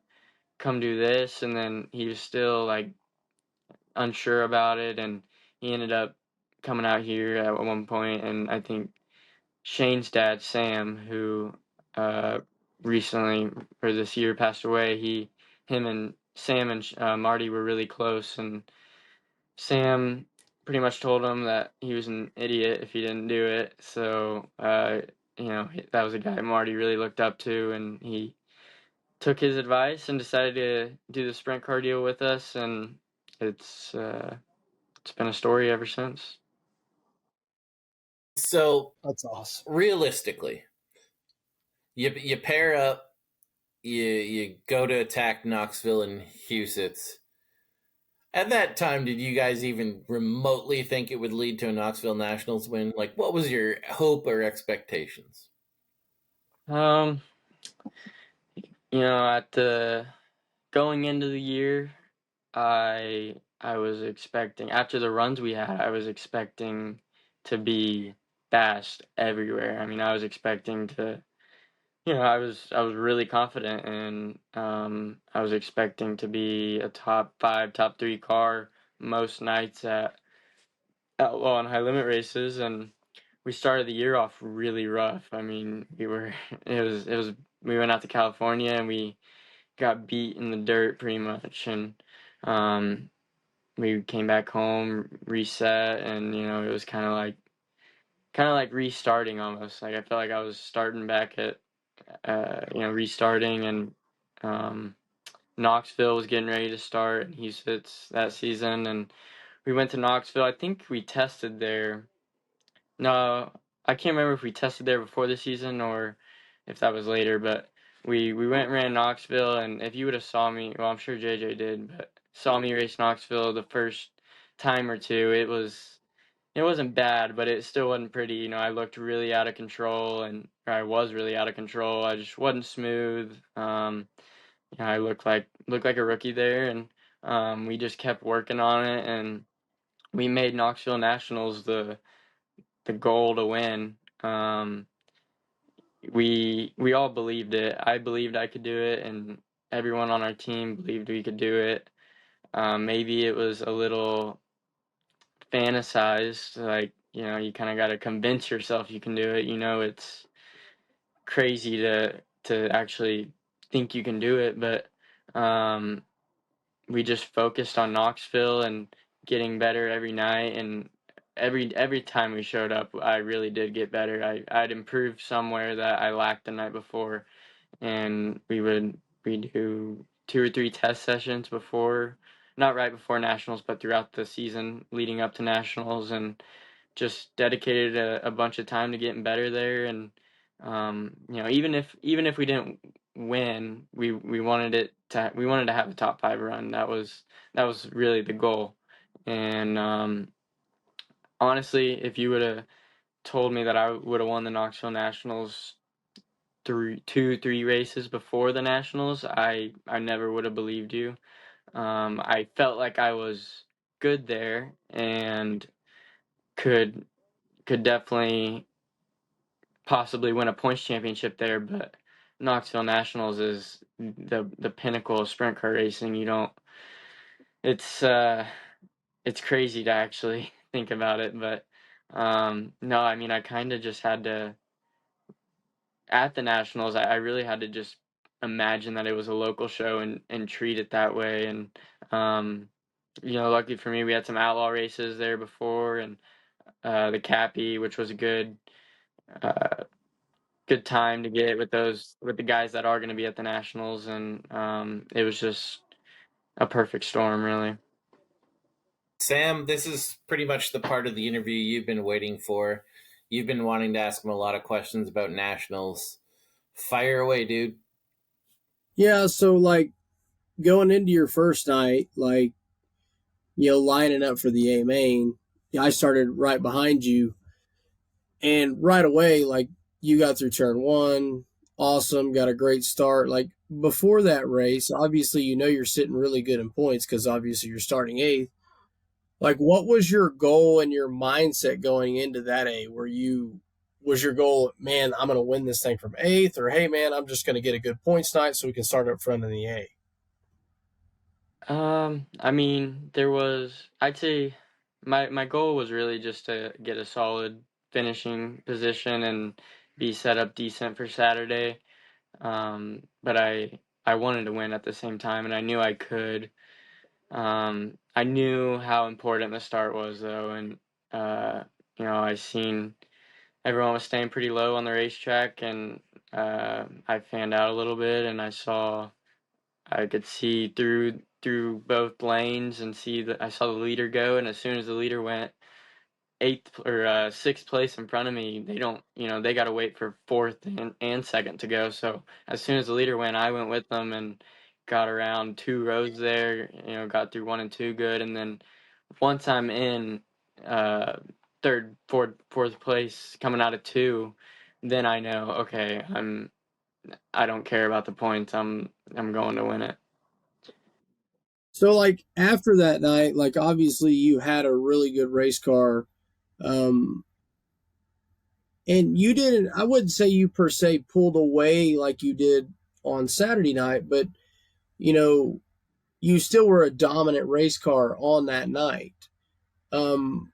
come do this, and then he was still like unsure about it, and he ended up coming out here at one point, and I think Shane's dad, Sam, who recently or this year passed away, him and Sam and Marty were really close, and Sam pretty much told him that he was an idiot if he didn't do it. So, that was a guy Marty really looked up to, and he took his advice and decided to do the sprint car deal with us, and it's been a story ever since. So That's awesome. realistically, you pair up, you go to attack Knoxville and Huset's. At that time, did you guys even remotely think it would lead to a Knoxville Nationals win? Like, what was your hope or expectations? At the going into the year, I was expecting, after the runs we had, I was expecting to be fast everywhere. I mean, I was expecting to, I was really confident, and I was expecting to be a top 5, top 3 car most nights at outlaw and high limit races, and we started the year off really rough. I mean, we went out to California and we got beat in the dirt pretty much, and we came back home, reset, and it was kind of like restarting almost. Like I felt like I was starting back at restarting, and Knoxville was getting ready to start, and Huset's that season, and we went to Knoxville. I think we tested there. No, I can't remember if we tested there before the season or if that was later, but we went and ran Knoxville, and if you would have saw me, well, I'm sure JJ did, but saw me race Knoxville the first time or two, it wasn't bad, but it still wasn't pretty. I looked really out of control, or I was really out of control. I just wasn't smooth. I looked like a rookie there, and we just kept working on it, and we made Knoxville Nationals the goal to win. We all believed it. I believed I could do it, and everyone on our team believed we could do it. Maybe it was a little fantasized, like you kind of got to convince yourself you can do it. It's crazy to actually think you can do it, but we just focused on Knoxville and getting better every night, and every time we showed up, I really did get better. I'd improved somewhere that I lacked the night before, and we do 2 or 3 test sessions before, not right before nationals, but throughout the season leading up to nationals, and just dedicated a bunch of time to getting better there. And even if we didn't win, we wanted to have a top 5 run. That was really the goal. And honestly, if you would have told me that I would have won the Knoxville Nationals 3 races before the Nationals, I never would have believed you. I felt like I was good there and could definitely possibly win a points championship there, but Knoxville Nationals is the pinnacle of sprint car racing. It's it's crazy to actually think about it, but no, I mean I kind of just had to, at the Nationals, I really had to just imagine that it was a local show and treat it that way. And lucky for me, we had some outlaw races there before, and the Cappy, which was a uh, good time to get with the guys that are going to be at the Nationals, and it was just a perfect storm, really. Sam, this is pretty much the part of the interview you've been waiting for. You've been wanting to ask him a lot of questions about nationals. Fire away, dude. Yeah, so like going into your first night, like lining up for the A main, I started right behind you, and right away, like you got through turn one, awesome, got a great start. Like before that race, obviously you're sitting really good in points because obviously you're starting eighth. Like, what was your goal and your mindset going into that A? Was your goal, man, I'm going to win this thing from eighth, or hey, man, I'm just going to get a good points night so we can start up front in the A? I mean, there was, I'd say my goal was really just to get a solid finishing position and be set up decent for Saturday. But I wanted to win at the same time, and I knew I could. I knew how important the start was though, and uh, I seen everyone was staying pretty low on the racetrack, and I fanned out a little bit, and I could see through both lanes and I saw the leader go, and as soon as the leader went eighth or sixth place in front of me, they don't, they got to wait for fourth and second to go. So as soon as the leader went, I went with them and got around two rows there. Got through one and two good, and then once I'm in uh, third, fourth place coming out of two, then I know, okay, I don't care about the points. I'm going to win it. So, like, after that night, like, obviously you had a really good race car. Um, and you didn't, I wouldn't say you per se pulled away like you did on Saturday night, but, you know, you still were a dominant race car on that night. Um,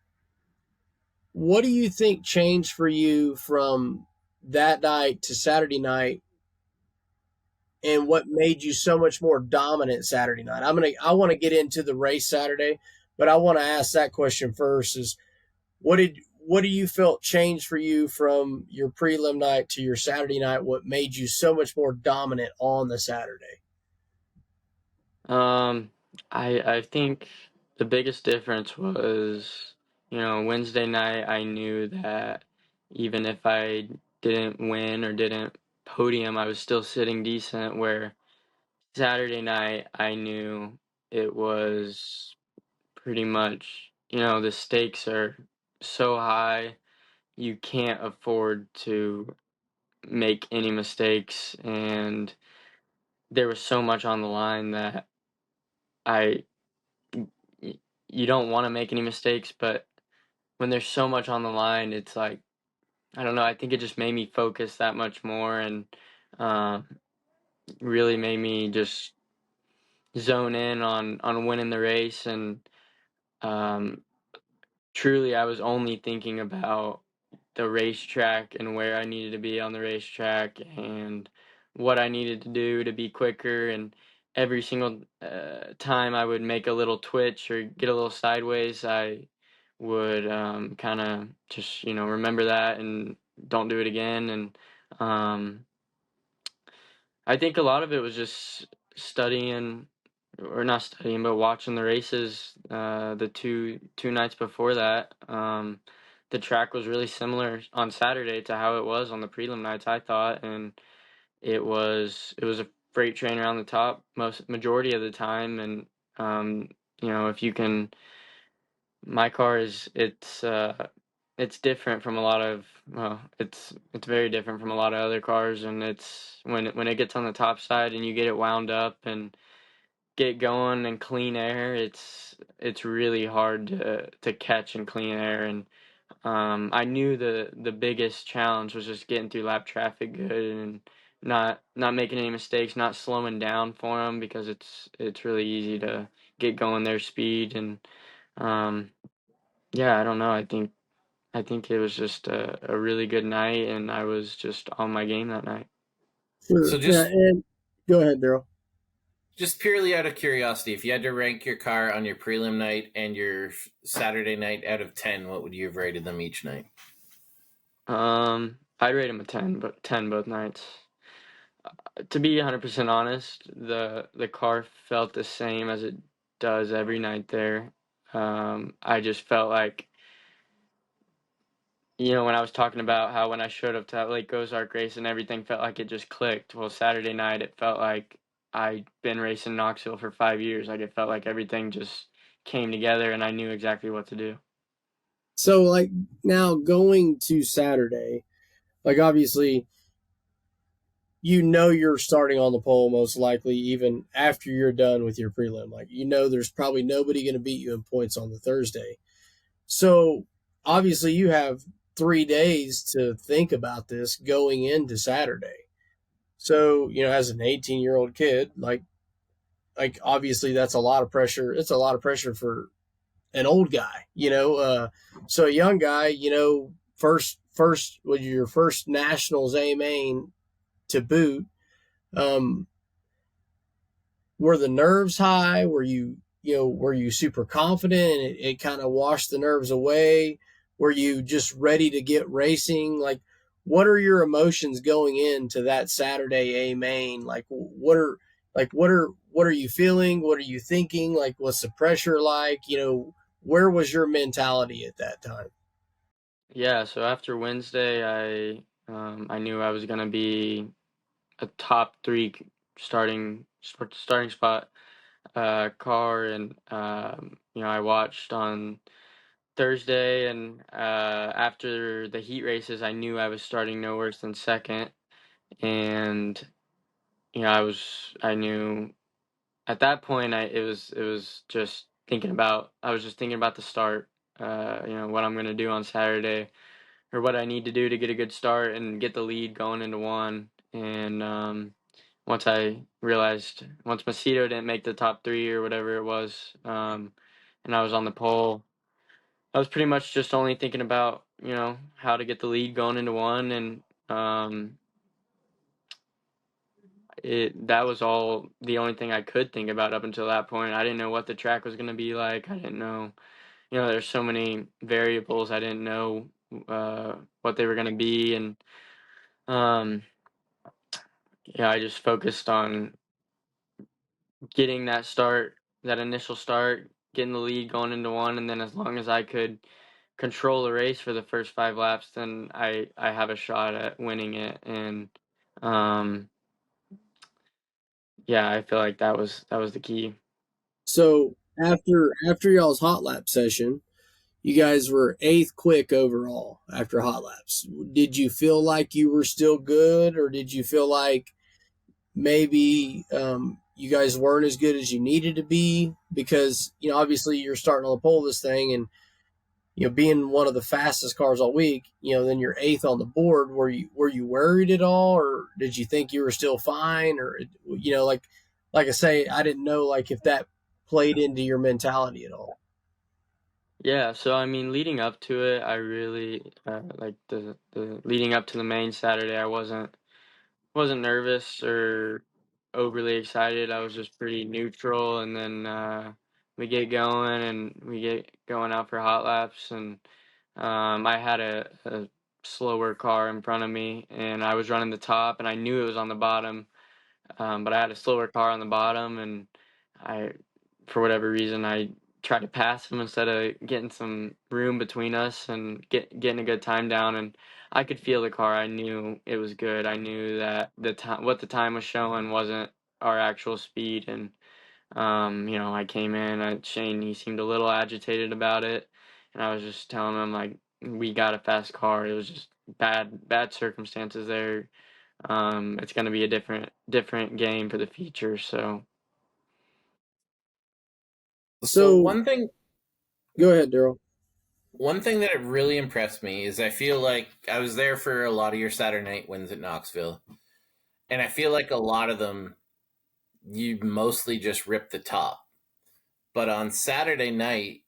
what do you think changed for you from that night to Saturday night, and what made you so much more dominant Saturday night? I want to get into the race Saturday, but I want to ask that question first: is what do you felt changed for you from your prelim night to your Saturday night? What made you so much more dominant on the Saturday? Um, I think the biggest difference was, Wednesday night I knew that even if I didn't win or didn't podium, I was still sitting decent, where Saturday night I knew it was pretty much, the stakes are so high, you can't afford to make any mistakes, and there was so much on the line that I you don't want to make any mistakes, but when there's so much on the line, it's like, I don't know. I think it just made me focus that much more, and um, really made me just zone in on winning the race. And um, truly, I was only thinking about the racetrack and where I needed to be on the racetrack and what I needed to do to be quicker. And every single time I would make a little twitch or get a little sideways, I would kind of just, remember that and don't do it again. And um, I think a lot of it was just studying, or not studying, but watching the races the two nights before that. The track was really similar on Saturday to how it was on the prelim nights, I thought, and it was a freight train around the top majority of the time. And if you can, my car it's different from a lot of, well, it's very different from a lot of other cars, and it's when it gets on the top side and you get it wound up and get going and clean air, it's really hard to catch in clean air. And I knew the biggest challenge was just getting through lap traffic good and not making any mistakes, not slowing down for them, because it's really easy to get going their speed. And um, yeah, I don't know. I think it was just a really good night, and I was just on my game that night. So Sure. Yeah, just and go ahead, Daryl. just purely out of curiosity, if you had to rank your car on your prelim night and your Saturday night out of 10, what would you have rated them each night? I'd rate him a 10, but 10 both nights. To be 100% honest, the car felt the same as it does every night there. I just felt like, when I was talking about how when I showed up to that Lake Ozark race and everything felt like it just clicked. Well, Saturday night it felt like I'd been racing Knoxville for 5 years. Like, it felt like everything just came together and I knew exactly what to do. So, like, now going to Saturday, like, obviously you're starting on the pole most likely even after you're done with your prelim. Like there's probably nobody going to beat you in points on the Thursday. So obviously you have 3 days to think about this going into Saturday. So as an 18-year-old kid, like obviously that's a lot of pressure. It's a lot of pressure for an old guy. So a young guy, first with your first nationals A main to boot. Um, were the nerves high? Were you super confident and it kind of washed the nerves away? Were you just ready to get racing? Like, what are your emotions going into that Saturday A main? What are you feeling? What are you thinking? Like, what's the pressure like? Where was your mentality at that time? Yeah, so after Wednesday, I knew I was gonna be a top three starting spot car, and I watched on Thursday, and after the heat races, I knew I was starting no worse than second, and I knew at that point it was just thinking about I was just thinking about the start, what I'm gonna do on Saturday, or what I need to do to get a good start and get the lead going into one. And once I realized, once Macedo didn't make the top three or whatever it was, and I was on the pole, I was pretty much just only thinking about, how to get the lead going into one. And that was all the only thing I could think about up until that point. I didn't know what the track was going to be like. I didn't know, there's so many variables. I didn't know what they were going to be. And um, I just focused on getting that initial start, getting the lead going into one, and then as long as I could control the race for the first 5 laps, then I have a shot at winning it. And um, I feel like that was the key. So after y'all's hot lap session, you guys were eighth quick overall after hot laps. Did you feel like you were still good, or did you feel like maybe you guys weren't as good as you needed to be? Because obviously you're starting on the pole this thing, and being one of the fastest cars all week, then you're eighth on the board. Were you worried at all, or did you think you were still fine, or like I say, I didn't know like if that played into your mentality at all. Yeah, so I mean, leading up to it, I really like the leading up to the main Saturday. I wasn't nervous or overly excited. I was just pretty neutral, and then we get going and we get going out for hot laps, and I had a slower car in front of me, and I was running the top, and I knew it was on the bottom, but I had a slower car on the bottom, and I, for whatever reason, I tried to pass him instead of getting some room between us and getting a good time down. And I could feel the car. I knew it was good. I knew that what the time was showing wasn't our actual speed. And I came in. Shane, he seemed a little agitated about it, and I was just telling him like we got a fast car. It was just bad circumstances there. It's going to be a different game for the future. So So So go ahead, Daryl. one thing that really impressed me is I feel like I was there for a lot of your Saturday night wins at Knoxville, and I feel like a lot of them you mostly just ripped the top. But on Saturday night,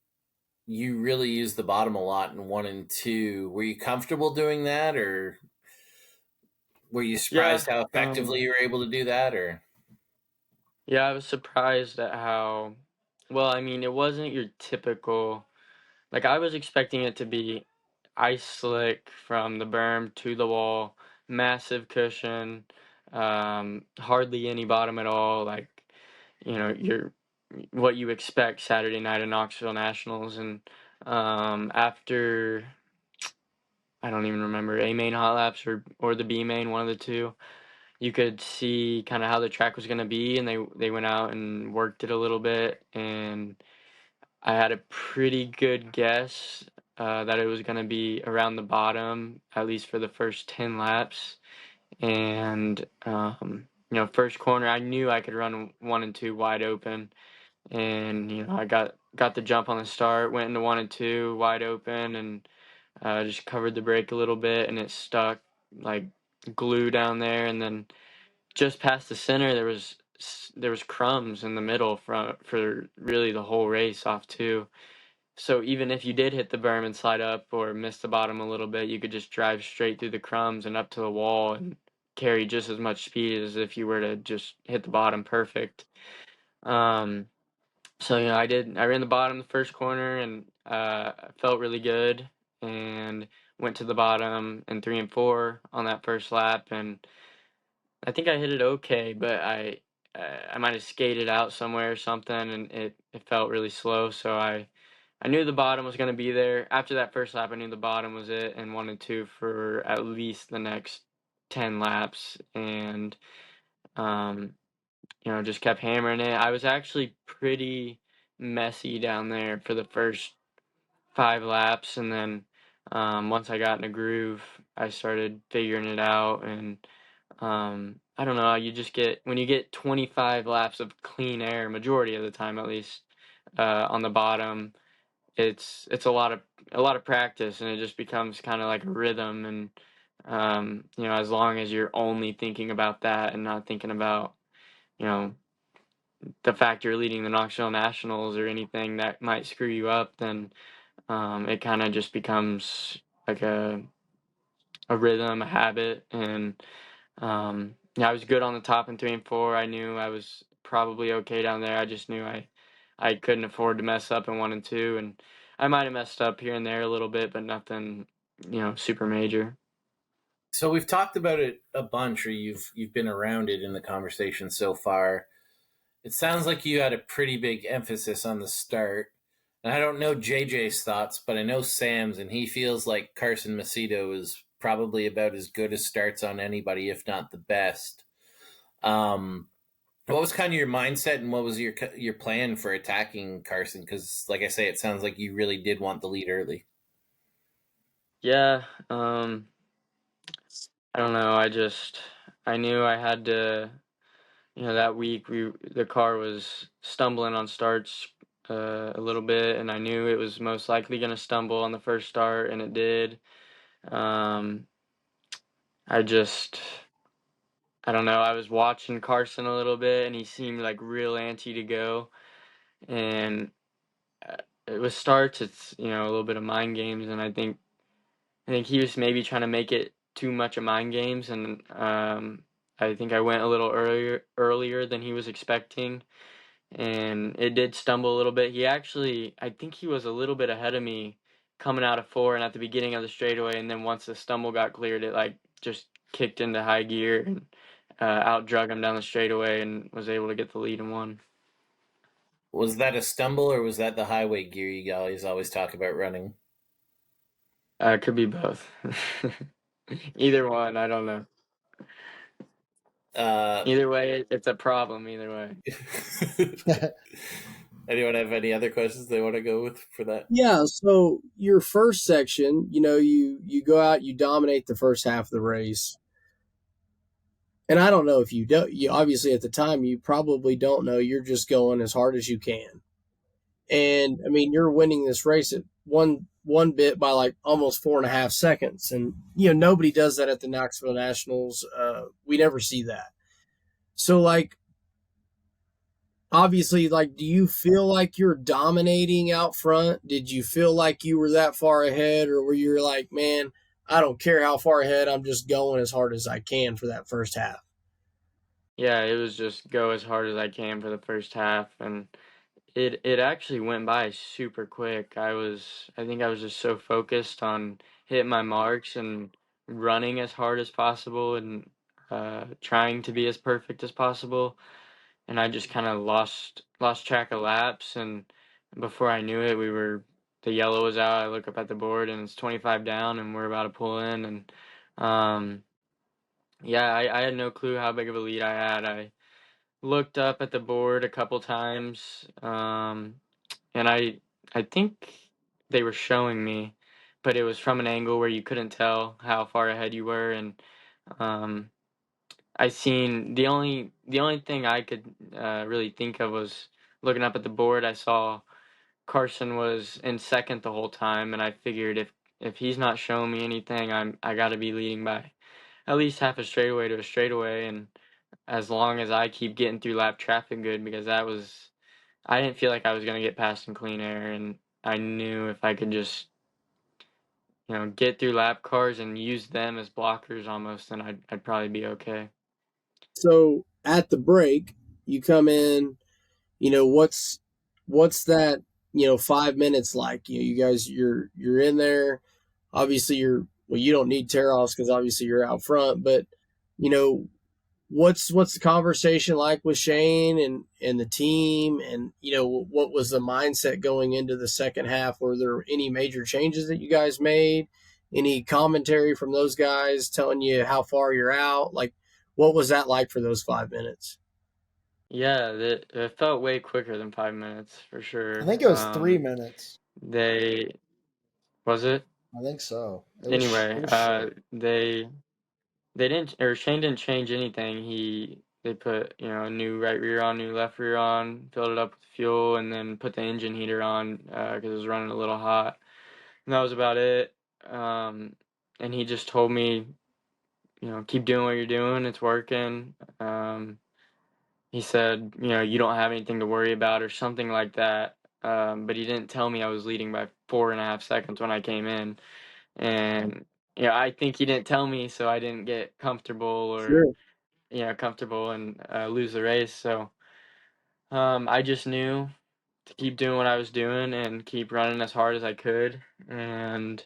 you really used the bottom a lot in 1 and 2. Were you comfortable doing that, or were you yeah, surprised how effectively you were able to do that? Or I was surprised at how well. I mean, it wasn't your typical. Like I was expecting it to be ice slick from the berm to the wall, massive cushion, hardly any bottom at all. Like you're what you expect Saturday night at Knoxville Nationals. And after, I don't even remember, A main hot laps or the B main, one of the two, you could see kind of how the track was going to be, and they went out and worked it a little bit, and I had a pretty good guess that it was going to be around the bottom, at least for the first 10 laps. and first corner, I knew I could run 1 and 2 wide open, and I got the jump on the start, went into 1 and 2 wide open, and just covered the brake a little bit, and it stuck like glue down there, and then just past the center there was crumbs in the middle for really the whole race off two. So even if you did hit the berm and slide up or miss the bottom a little bit, you could just drive straight through the crumbs and up to the wall and carry just as much speed as if you were to just hit the bottom perfect. So I ran the bottom the first corner, and I felt really good, and went to the bottom in 3 and 4 on that first lap, and I think I hit it okay, but I might have skated out somewhere or something, and it felt really slow. So I knew the bottom was going to be there. After that first lap, I knew the bottom was it, and wanted to for at least the next 10 laps, and just kept hammering it. I was actually pretty messy down there for the first 5 laps, and then once I got in a groove, I started figuring it out, and I don't know. You just when you get 25 laps of clean air, majority of the time at least, on the bottom, it's a lot of practice, and it just becomes kind of like a rhythm. And as long as you're only thinking about that and not thinking about you know the fact you're leading the Knoxville Nationals or anything that might screw you up, then it kind of just becomes like a rhythm, a habit, and yeah, I was good on the top in 3 and 4. I knew I was probably okay down there. I just knew I couldn't afford to mess up in 1 and 2, and I might have messed up here and there a little bit, but nothing, super major. So we've talked about it a bunch, or you've been around it in the conversation so far. It sounds like you had a pretty big emphasis on the start. And I don't know JJ's thoughts, but I know Sam's, and he feels like Carson Macedo is probably about as good as starts on anybody, if not the best. What was kind of your mindset, and what was your plan for attacking Carson? Because, like I say, it sounds like you really did want the lead early. Yeah, I don't know. I knew I had to. That week the car was stumbling on starts a little bit, and I knew it was most likely going to stumble on the first start, and it did. Um, I just, I don't know. I was watching Carson a little bit, and he seemed like real antsy to go. And it was starts. It's a little bit of mind games, and I think he was maybe trying to make it too much of mind games, and I think I went a little earlier than he was expecting, and it did stumble a little bit. I think he was a little bit ahead of me coming out of 4 and at the beginning of the straightaway, and then once the stumble got cleared, it like just kicked into high gear and out drug him down the straightaway and was able to get the lead and won. Was that a stumble, or was that the highway gear you guys always talk about running? It could be both. Either one, I don't know. Uh, Either way, it's a problem. Either way. Anyone have any other questions they want to go with for that? Yeah, so your first section, you go out, you dominate the first half of the race. And I don't know if you do. You obviously at the time you probably don't know. You're just going as hard as you can. And I mean, you're winning this race at one bit by like almost 4.5 seconds, and nobody does that at the Knoxville Nationals. We never see that. So like, obviously, like, do you feel like you're dominating out front? Did you feel like you were that far ahead, or were you like, man, I don't care how far ahead, I'm just going as hard as I can for that first half? Yeah, it was just go as hard as I can for the first half, and it actually went by super quick. I think I was just so focused on hitting my marks and running as hard as possible, and trying to be as perfect as possible, and I just kind of lost track of laps, and before I knew it, the yellow was out. I look up at the board, and it's 25 down, and we're about to pull in, and um, yeah, I had no clue how big of a lead I had. I looked up at the board a couple times, and I think they were showing me, but it was from an angle where you couldn't tell how far ahead you were, and I seen the only thing I could really think of was looking up at the board. I saw Carson was in second the whole time, and I figured if he's not showing me anything, I got to be leading by at least half a straightaway to a straightaway, and as long as I keep getting through lap traffic good, because I didn't feel like I was gonna get past in clean air, and I knew if I could just get through lap cars and use them as blockers almost, then I'd probably be okay. So at the break, you come in. What's that? 5 minutes like. You guys, you're in there. Obviously, you don't need tear offs because obviously you're out front. But you know, what's the conversation like with Shane and the team, and what was the mindset going into the second half? Were there any major changes that you guys made? Any commentary from those guys telling you how far you're out? Like, what was that like for those 5 minutes? Yeah, it felt way quicker than 5 minutes for I sure. think it was 3 minutes. They was it I think so. It anyway. was short. They didn't, or Shane didn't change anything. They put a new right rear on, new left rear on, filled it up with fuel, and then put the engine heater on because it was running a little hot. And that was about it. And he just told me, keep doing what you're doing. It's working. He said, you don't have anything to worry about or something like that. But he didn't tell me I was leading by 4.5 seconds when I came in. And yeah, I think he didn't tell me, so I didn't get comfortable or Sure. and lose the race. So I just knew to keep doing what I was doing and keep running as hard as I could. And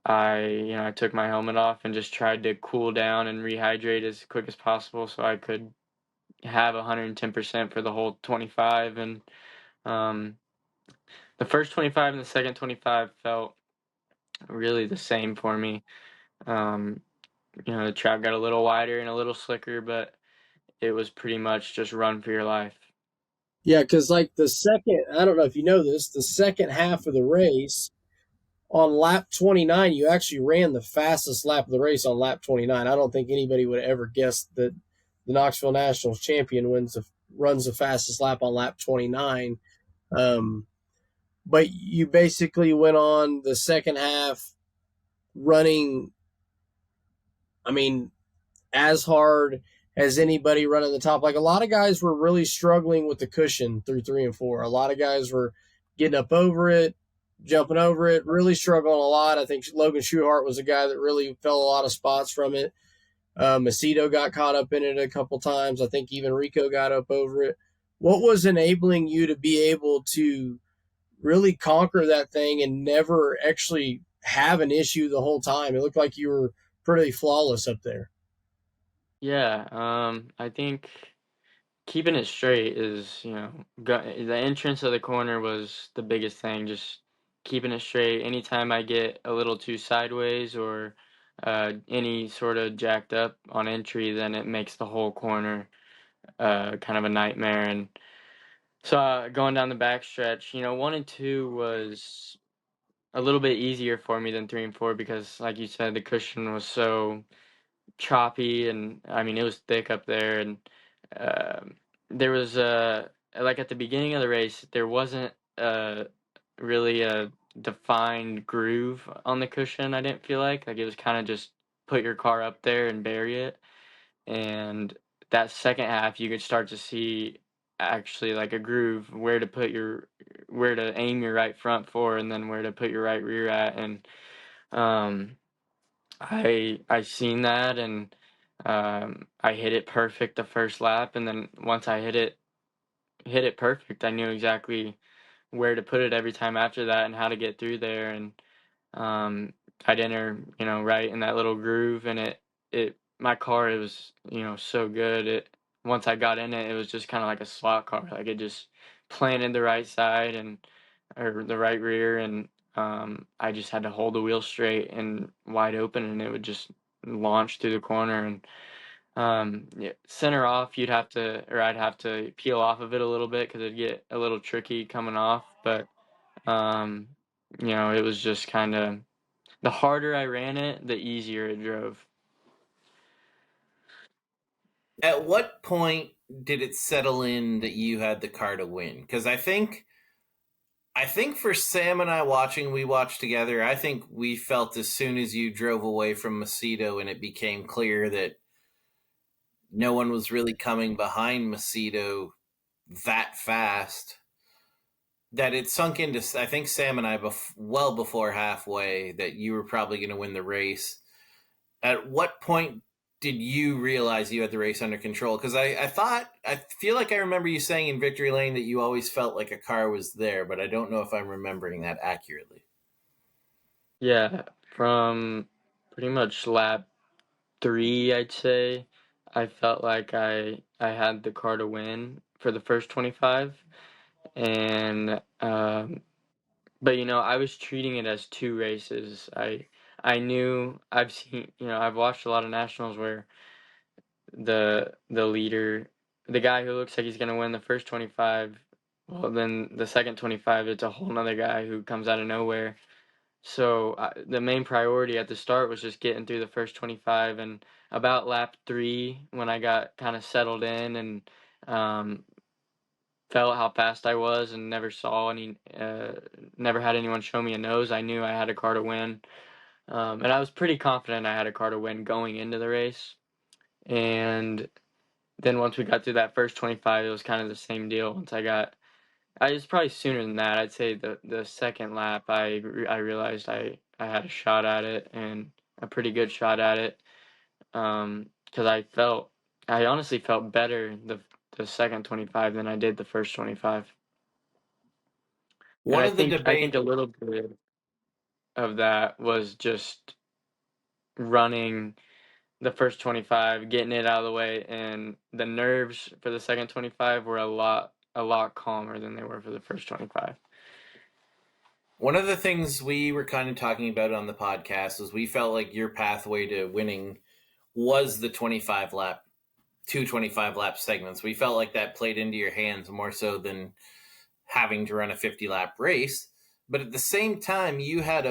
I took my helmet off and just tried to cool down and rehydrate as quick as possible so I could have 110% for the whole 25. And um, the first 25 and the second 25 felt really the same for me. Um, the track got a little wider and a little slicker, but it was pretty much just run for your life. Yeah, because like the second, I don't know if you know this, the second half of the race on lap 29, you actually ran the fastest lap of the race on lap 29. I don't think anybody would ever guess that the Knoxville Nationals champion runs the fastest lap on lap 29. Um, but you basically went on the second half running, I mean, as hard as anybody running the top. Like a lot of guys were really struggling with the cushion through 3 and 4. A lot of guys were getting up over it, jumping over it, really struggling a lot. I think Logan Schuhart was a guy that really fell a lot of spots from it. Macedo got caught up in it a couple times. I think even Rico got up over it. What was enabling you to be able to really conquer that thing and never actually have an issue the whole time? It looked like you were pretty flawless up there. Yeah, I think keeping it straight is, the entrance of the corner was the biggest thing. Just keeping it straight. Anytime I get a little too sideways or any sort of jacked up on entry, then it makes the whole corner kind of a nightmare. And so going down the backstretch, 1 and 2 was a little bit easier for me than 3 and 4 because, like you said, the cushion was so choppy, and I mean it was thick up there, and um there was like at the beginning of the race there wasn't really a defined groove on the cushion. I didn't feel like it was kind of just put your car up there and bury it. And that second half you could start to see actually like a groove, where to aim your right front for, and then where to put your right rear at. And um I seen that, and I hit it perfect the first lap, and then once I hit it perfect, I knew exactly where to put it every time after that and how to get through there. And um, I'd enter, right in that little groove, and my car, it was, so good. Once I got in it, it was just kind of like a slot car. Like it just planted the right side or the right rear, and I just had to hold the wheel straight and wide open, and it would just launch through the corner. And yeah, center off, I'd have to peel off of it a little bit because it'd get a little tricky coming off. But um, it was just kind of the harder I ran it, the easier it drove. At what point did it settle in that you had the car to win? Because I think for Sam and I watching, we watched together. I think we felt as soon as you drove away from Macedo and it became clear that no one was really coming behind Macedo that fast, that it sunk into, I think Sam and I, well before halfway, that you were probably going to win the race. At what point did you realize you had the race under control? Because I feel like I remember you saying in Victory Lane that you always felt like a car was there, but I don't know if I'm remembering that accurately. Yeah, from pretty much lap 3, I'd say, I felt like I had the car to win for the first 25, and but I was treating it as two races. I knew I've seen I've watched a lot of nationals where the leader, the guy who looks like he's gonna win the first 25, well then the second 25 it's a whole nother guy who comes out of nowhere. So the main priority at the start was just getting through the first 25, and about lap 3 when I got kind of settled in and um, felt how fast I was and never had anyone show me a nose, I knew I had a car to win. And I was pretty confident I had a car to win going into the race. And then once we got through that first 25, it was kind of the same deal. I was probably sooner than that. I'd say the second lap, I realized I had a shot at it, and a pretty good shot at it. Because I honestly felt better the second 25 than I did the first 25. And One of the I think debate a little bit of that was just running the first 25, getting it out of the way, and the nerves for the second 25 were a lot calmer than they were for the first 25. One of the things we were kind of talking about on the podcast was we felt like your pathway to winning was the 25 lap segments. We felt like that played into your hands more so than having to run a 50 lap race. But at the same time, you had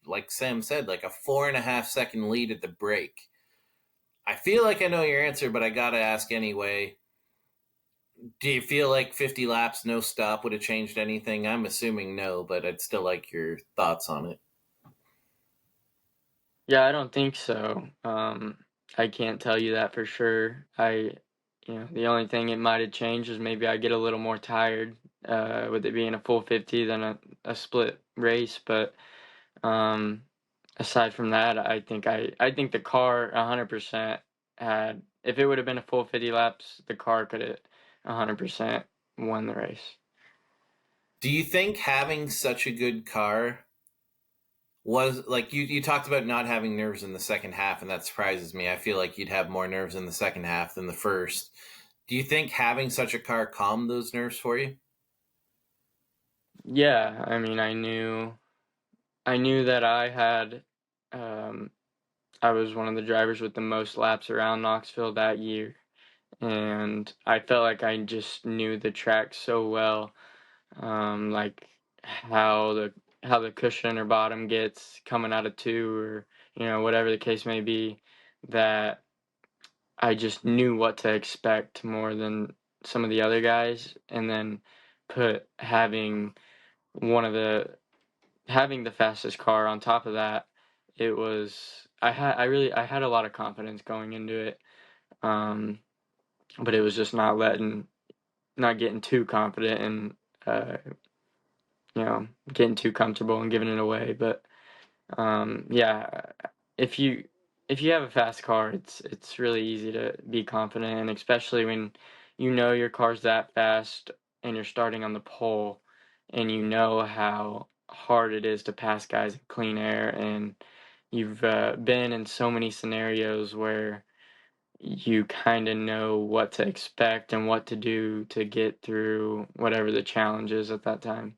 like Sam said, like a 4.5 second lead at the break. I feel like I know your answer, but I got to ask anyway. Do you feel like 50 laps, no stop, would have changed anything? I'm assuming no, but I'd still like your thoughts on it. Yeah, I don't think so. I can't tell you that for sure. The only thing it might have changed is maybe I get a little more tired with it being a full 50 than a split race. But um, aside from that, I think the car 100% had. If it would have been a full 50 laps, the car could have 100% won the race. Do you think having such a good car was like you talked about not having nerves in the second half, and that surprises me. I feel like you'd have more nerves in the second half than the first. Do you think having such a car calmed those nerves for you? Yeah, I mean, I knew that um, I was one of the drivers with the most laps around Knoxville that year, and I felt like I just knew the track so well, like how the cushion or bottom gets coming out of two, or whatever the case may be, that I just knew what to expect more than some of the other guys, and then put one of the having the fastest car on top of that, it was I had a lot of confidence going into it. Um, but it was just not getting too confident and uh, getting too comfortable and giving it away. But yeah, if you if you have a fast car, it's really easy to be confident, and especially when your car's that fast and you're starting on the pole, and you know how hard it is to pass guys in clean air, and you've been in so many scenarios where you kind of know what to expect and what to do to get through whatever the challenge is at that time.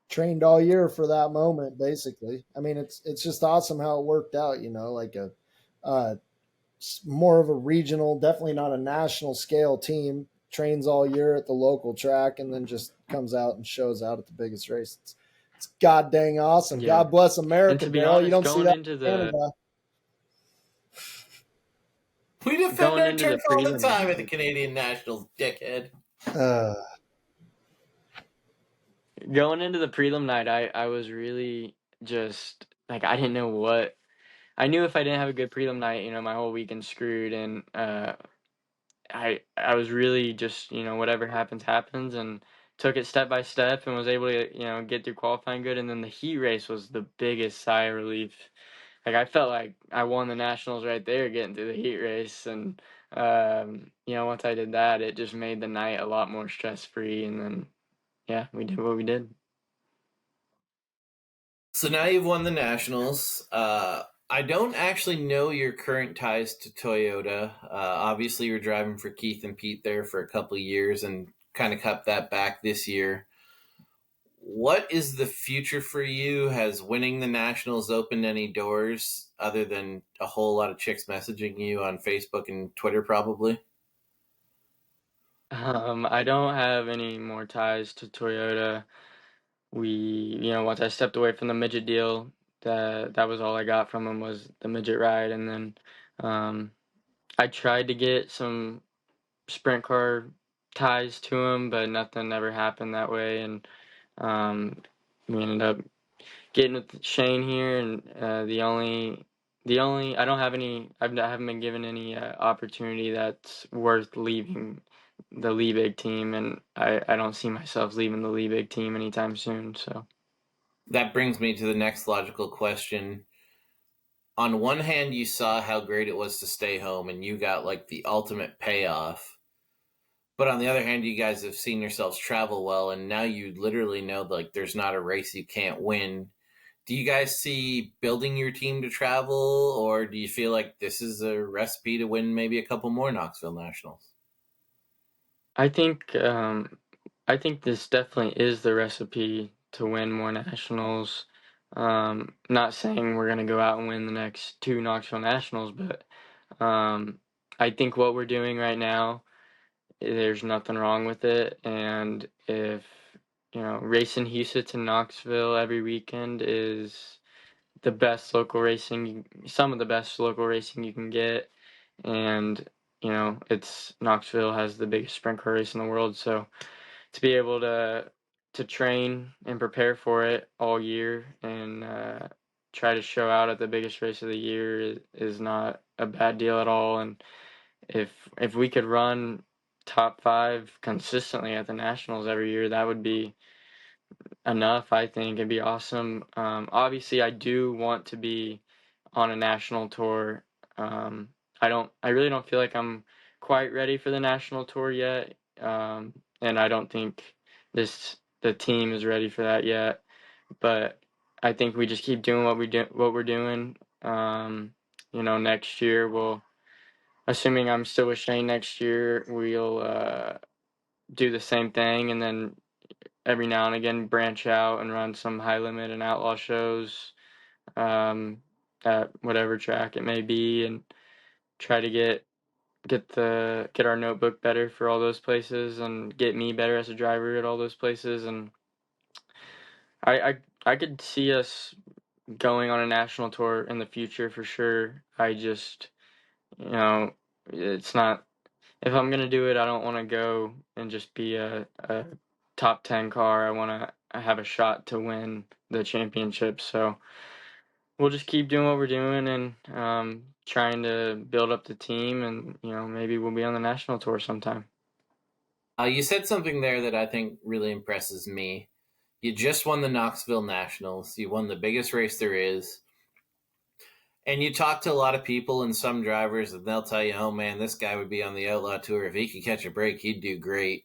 Trained all year for that moment, basically. I mean, it's just awesome how it worked out. Like uh, more of a regional, definitely not a national scale team. Trains all year at the local track, and then just comes out and shows out at the biggest race. It's god dang awesome. Yeah. God bless And America, to be Daryl. You honest, don't see going that into in the Canada. We defend Going our into the turf all the prelim time at the night, Canadian Nationals, dickhead. going into the prelim night, I was really just like I didn't know what. I knew if I didn't have a good prelim night, my whole weekend's screwed, and I was really just whatever happens happens, and took it step by step, and was able to get through qualifying good, and then the heat race was the biggest sigh of relief. Like I felt like I won the nationals right there, getting through the heat race, and once I did that, it just made the night a lot more stress free, and then yeah, we did what we did. So now you've won the Nationals. I don't actually know your current ties to Toyota. Obviously, you were driving for Keith and Pete there for a couple of years and kind of cut that back this year. What is the future for you? Has winning the Nationals opened any doors other than a whole lot of chicks messaging you on Facebook and Twitter, probably? I don't have any more ties to Toyota. We, once I stepped away from the midget deal, that was all I got from them was the midget ride, and then um, I tried to get some sprint car ties to him, but nothing ever happened that way, and um, we ended up getting with Shane here, and the only I don't have any. I haven't been given any opportunity that's worth leaving the Liebig team, and I don't see myself leaving the Liebig team anytime soon. So That brings me to the next logical question. On one hand, you saw how great it was to stay home and you got like the ultimate payoff. But on the other hand, you guys have seen yourselves travel well, and now you literally know like there's not a race you can't win. Do you guys see building your team to travel, or do you feel like this is a recipe to win maybe a couple more Knoxville Nationals? I think I think this definitely is the recipe to win more nationals. Not saying we're gonna go out and win the next two Knoxville Nationals, but um, I think what we're doing right now, there's nothing wrong with it. And if racing Houston to Knoxville every weekend is the best local racing, some of the best local racing you can get, and it's Knoxville has the biggest sprint car race in the world, so to be able to train and prepare for it all year and try to show out at the biggest race of the year is not a bad deal at all. And if we could run top five consistently at the nationals every year, that would be enough. I think it'd be awesome. Obviously, I do want to be on a national tour. I really don't feel like I'm quite ready for the national tour yet, and I don't think the team is ready for that yet. But I think we just keep doing what we're doing. Next year assuming I'm still with Shane next year, we'll do the same thing, and then every now and again branch out and run some high limit and outlaw shows um, at whatever track it may be, and try to get our notebook better for all those places, and get me better as a driver at all those places. And I could see us going on a national tour in the future for sure. I just you know it's not, if I'm gonna do it, I don't want to go and just be a top 10 car. I want to have a shot to win the championship. So we'll just keep doing what we're doing, and trying to build up the team, and maybe we'll be on the national tour sometime. You said something there that I think really impresses me. You just won the Knoxville Nationals. You won the biggest race there is. And you talk to a lot of people and some drivers, and they'll tell you, oh man, this guy would be on the Outlaw Tour. If he could catch a break, he'd do great.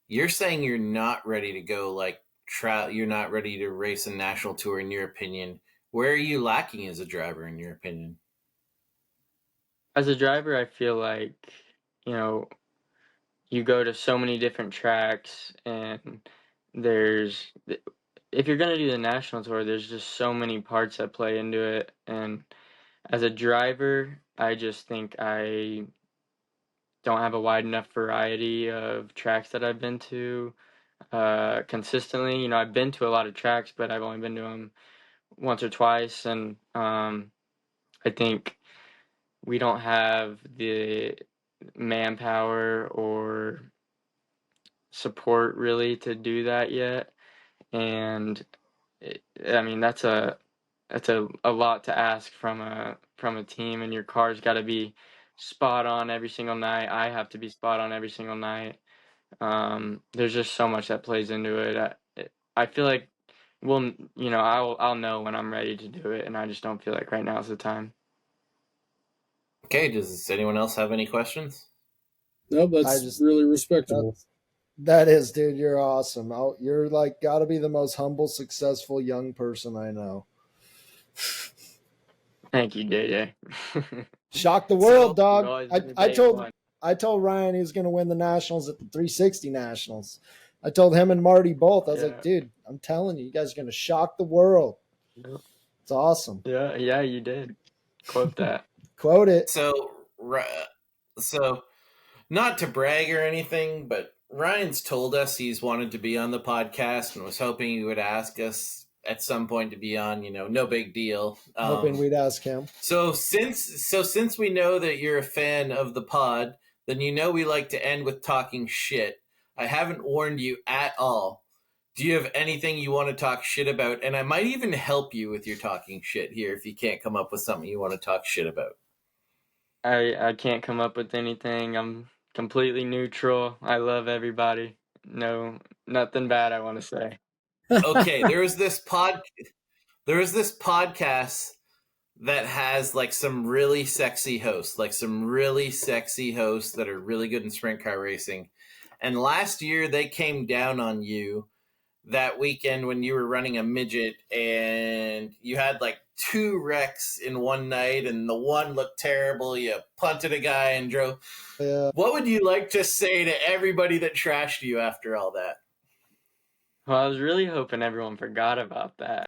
You're saying you're not ready to go, like, you're not ready to race a national tour, in your opinion. Where are you lacking as a driver, in your opinion? As a driver, I feel like you know you go to so many different tracks, and there's if you're gonna do the national tour, there's just so many parts that play into it. And as a driver, I just think I don't have a wide enough variety of tracks that I've been to consistently. I've been to a lot of tracks, but I've only been to them once or twice, and I think we don't have the manpower or support really to do that yet. And I mean, that's a lot to ask from a team, and your car's got to be spot on every single night. I have to be spot on every single night. There's just so much that plays into it. I feel like I'll know when I'm ready to do it, and I just don't feel like right now is the time. Okay, does anyone else have any questions? No, that's really respectable. That is, dude. You're awesome. You're like got to be the most humble, successful young person I know. Thank you, JJ. Shock the world, dog. always been I day told one. I told Ryan he was going to win the Nationals at the 360 Nationals. I told him and Marty both. I was like, dude, I'm telling you, you guys are going to shock the world. Yeah. It's awesome. Yeah, you did. Quote that. Quote it. So not to brag or anything, but Ryan's told us he's wanted to be on the podcast and was hoping he would ask us at some point to be on. No big deal. Hoping we'd ask him. So since we know that you're a fan of the pod, then we like to end with talking shit. I haven't warned you at all. Do you have anything you want to talk shit about? And I might even help you with your talking shit here if you can't come up with something you want to talk shit about. I can't come up with anything. I'm completely neutral. I love everybody. No, nothing bad I want to say. Okay, there is this podcast that has like some really sexy hosts that are really good in sprint car racing. And last year they came down on you that weekend when you were running a midget, and you had like 2 wrecks in one night, and the one looked terrible. You punted a guy and drove. Yeah. What would you like to say to everybody that trashed you after all that? Well, I was really hoping everyone forgot about that.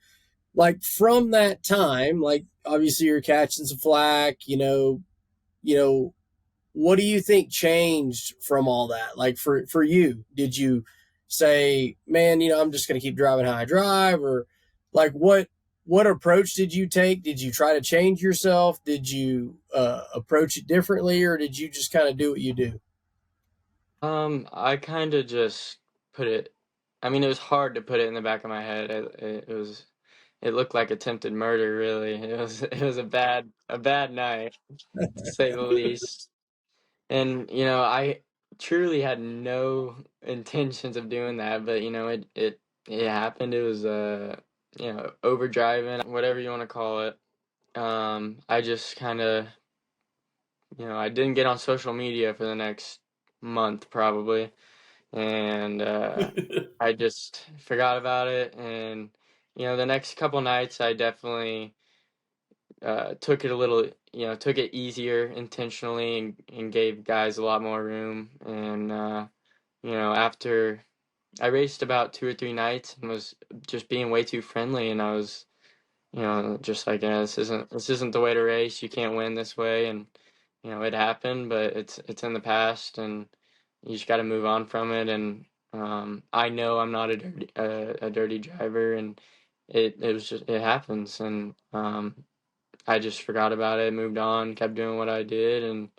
Like from that time, like obviously you're catching some flack, what do you think changed from all that? Like for you, did you say, man, I'm just going to keep driving how I drive? Or like what approach did you take? Did you try to change yourself? Did you approach it differently, or did you just kind of do what you do? I kind of just put it. I mean, it was hard to put it in the back of my head. It looked like attempted murder. Really, it was a bad night, to say the least. And I truly had no intentions of doing that, but it happened. It was overdriving, whatever you want to call it. I just kind of I didn't get on social media for the next month probably, and I just forgot about it. And the next couple nights I definitely took it a little, took it easier intentionally, and gave guys a lot more room. And after I raced about 2 or 3 nights and was just being way too friendly, and I was just like, this isn't the way to race. You can't win this way. And it happened, but it's in the past, and you just got to move on from it. And I know I'm not a dirty driver, and it happens. And I just forgot about it, moved on, kept doing what I did, and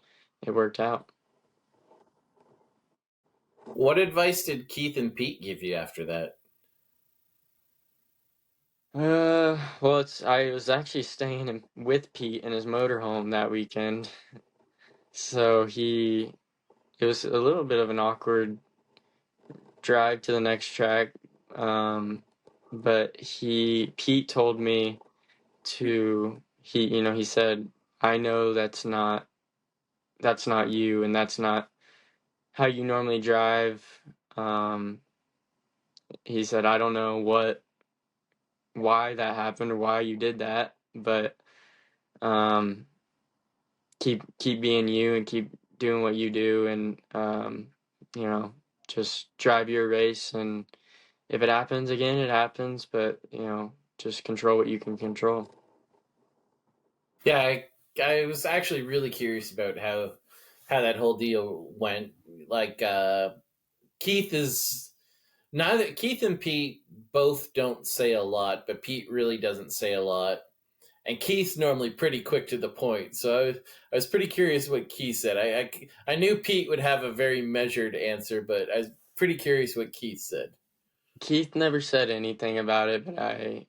it worked out. What advice did Keith and Pete give you after that? Well, I was actually staying with Pete in his motorhome that weekend, so it was a little bit of an awkward drive to the next track. But Pete told me he said, I know that's not you, and that's not how you normally drive. He said, I don't know why that happened or why you did that, but um, keep being you and keep doing what you do, and just drive your race, and if it happens again, it happens, but just control what you can control. Yeah, I was actually really curious about how that whole deal went. Like Keith and Pete both don't say a lot, but Pete really doesn't say a lot. And Keith's normally pretty quick to the point, so I was pretty curious what Keith said. I knew Pete would have a very measured answer, but I was pretty curious what Keith said. Keith never said anything about it, but I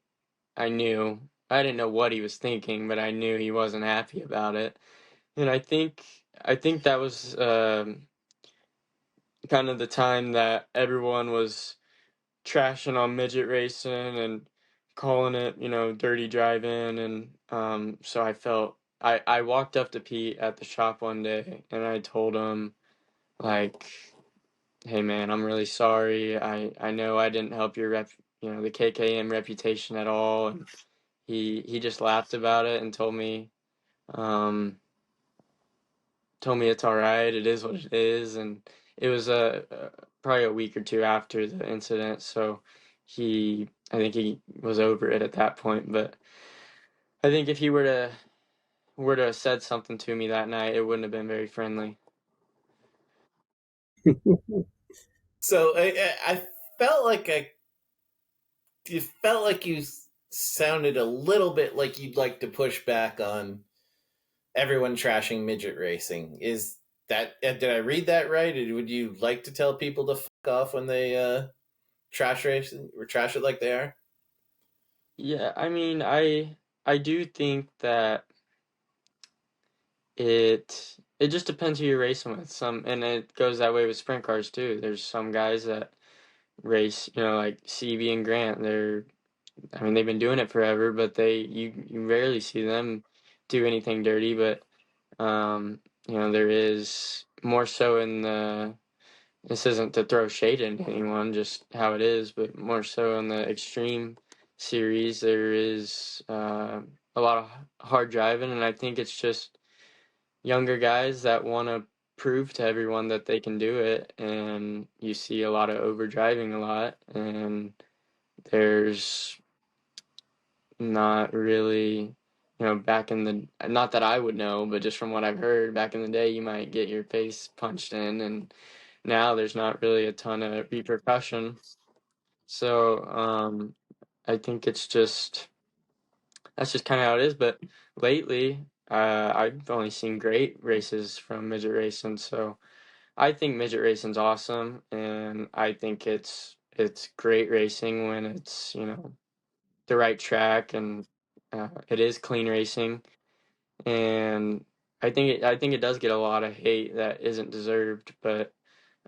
knew. I didn't know what he was thinking, but I knew he wasn't happy about it. And I think that was kind of the time that everyone was trashing on midget racing and calling it, dirty driving. And so I walked up to Pete at the shop one day and I told him, like, hey man, I'm really sorry. I know I didn't help your the KKM reputation at all. And he just laughed about it and um told me it's all right. It is what it is. And it was probably a week or two after the incident, so I think he was over it at that point. But I think if he were to have said something to me that night, it wouldn't have been very friendly. So I felt like you felt like you sounded a little bit like you'd like to push back on everyone trashing midget racing. Is that did I read that right? Or would you like to tell people to fuck off when they trash racing or trash it like they are? Yeah, I mean, I do think that it just depends who you're racing with. And it goes that way with sprint cars too. There's some guys that race, like CB and Grant. I mean, they've been doing it forever, but you rarely see them do anything dirty. But there is more so in the. This isn't to throw shade into anyone, just how it is, but more so in the extreme series, there is a lot of hard driving, and I think it's just younger guys that want to prove to everyone that they can do it, and you see a lot of over driving a lot, and there's not really, back in the, not that I would know, but just from what I've heard, back in the day, you might get your face punched in, and now there's not really a ton of repercussion. So, I think that's just kind of how it is. But lately, I've only seen great races from midget racing. So I think midget racing's awesome, and I think it's great racing when it's, the right track, and it is clean racing. And I think it does get a lot of hate that isn't deserved, but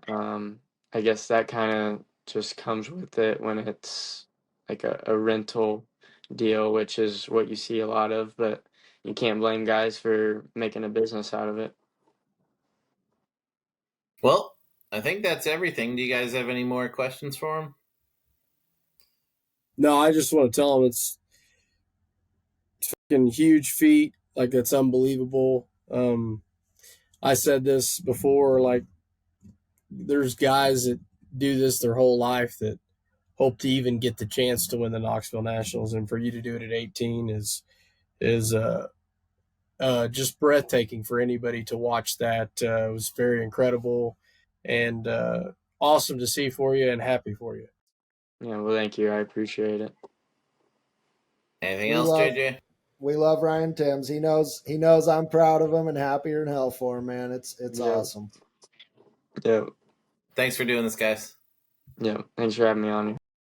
um, I guess that kind of just comes with it when it's like a rental deal, which is what you see a lot of, but you can't blame guys for making a business out of it. Well, I think that's everything. Do you guys have any more questions for him? No, I just want to tell them it's fucking huge feat. Like, that's unbelievable. I said this before, like, there's guys that do this their whole life that hope to even get the chance to win the Knoxville Nationals, and for you to do it at 18 is just breathtaking for anybody to watch that. It was very incredible and awesome to see for you, and happy for you. Yeah, well, thank you. I appreciate it. Anything We else, love JJ? we love Ryan Timms. He knows I'm proud of him and happier than hell for him, man. It's Yeah. awesome. Yeah. Thanks for doing this, guys. Yeah. Thanks for having me on here.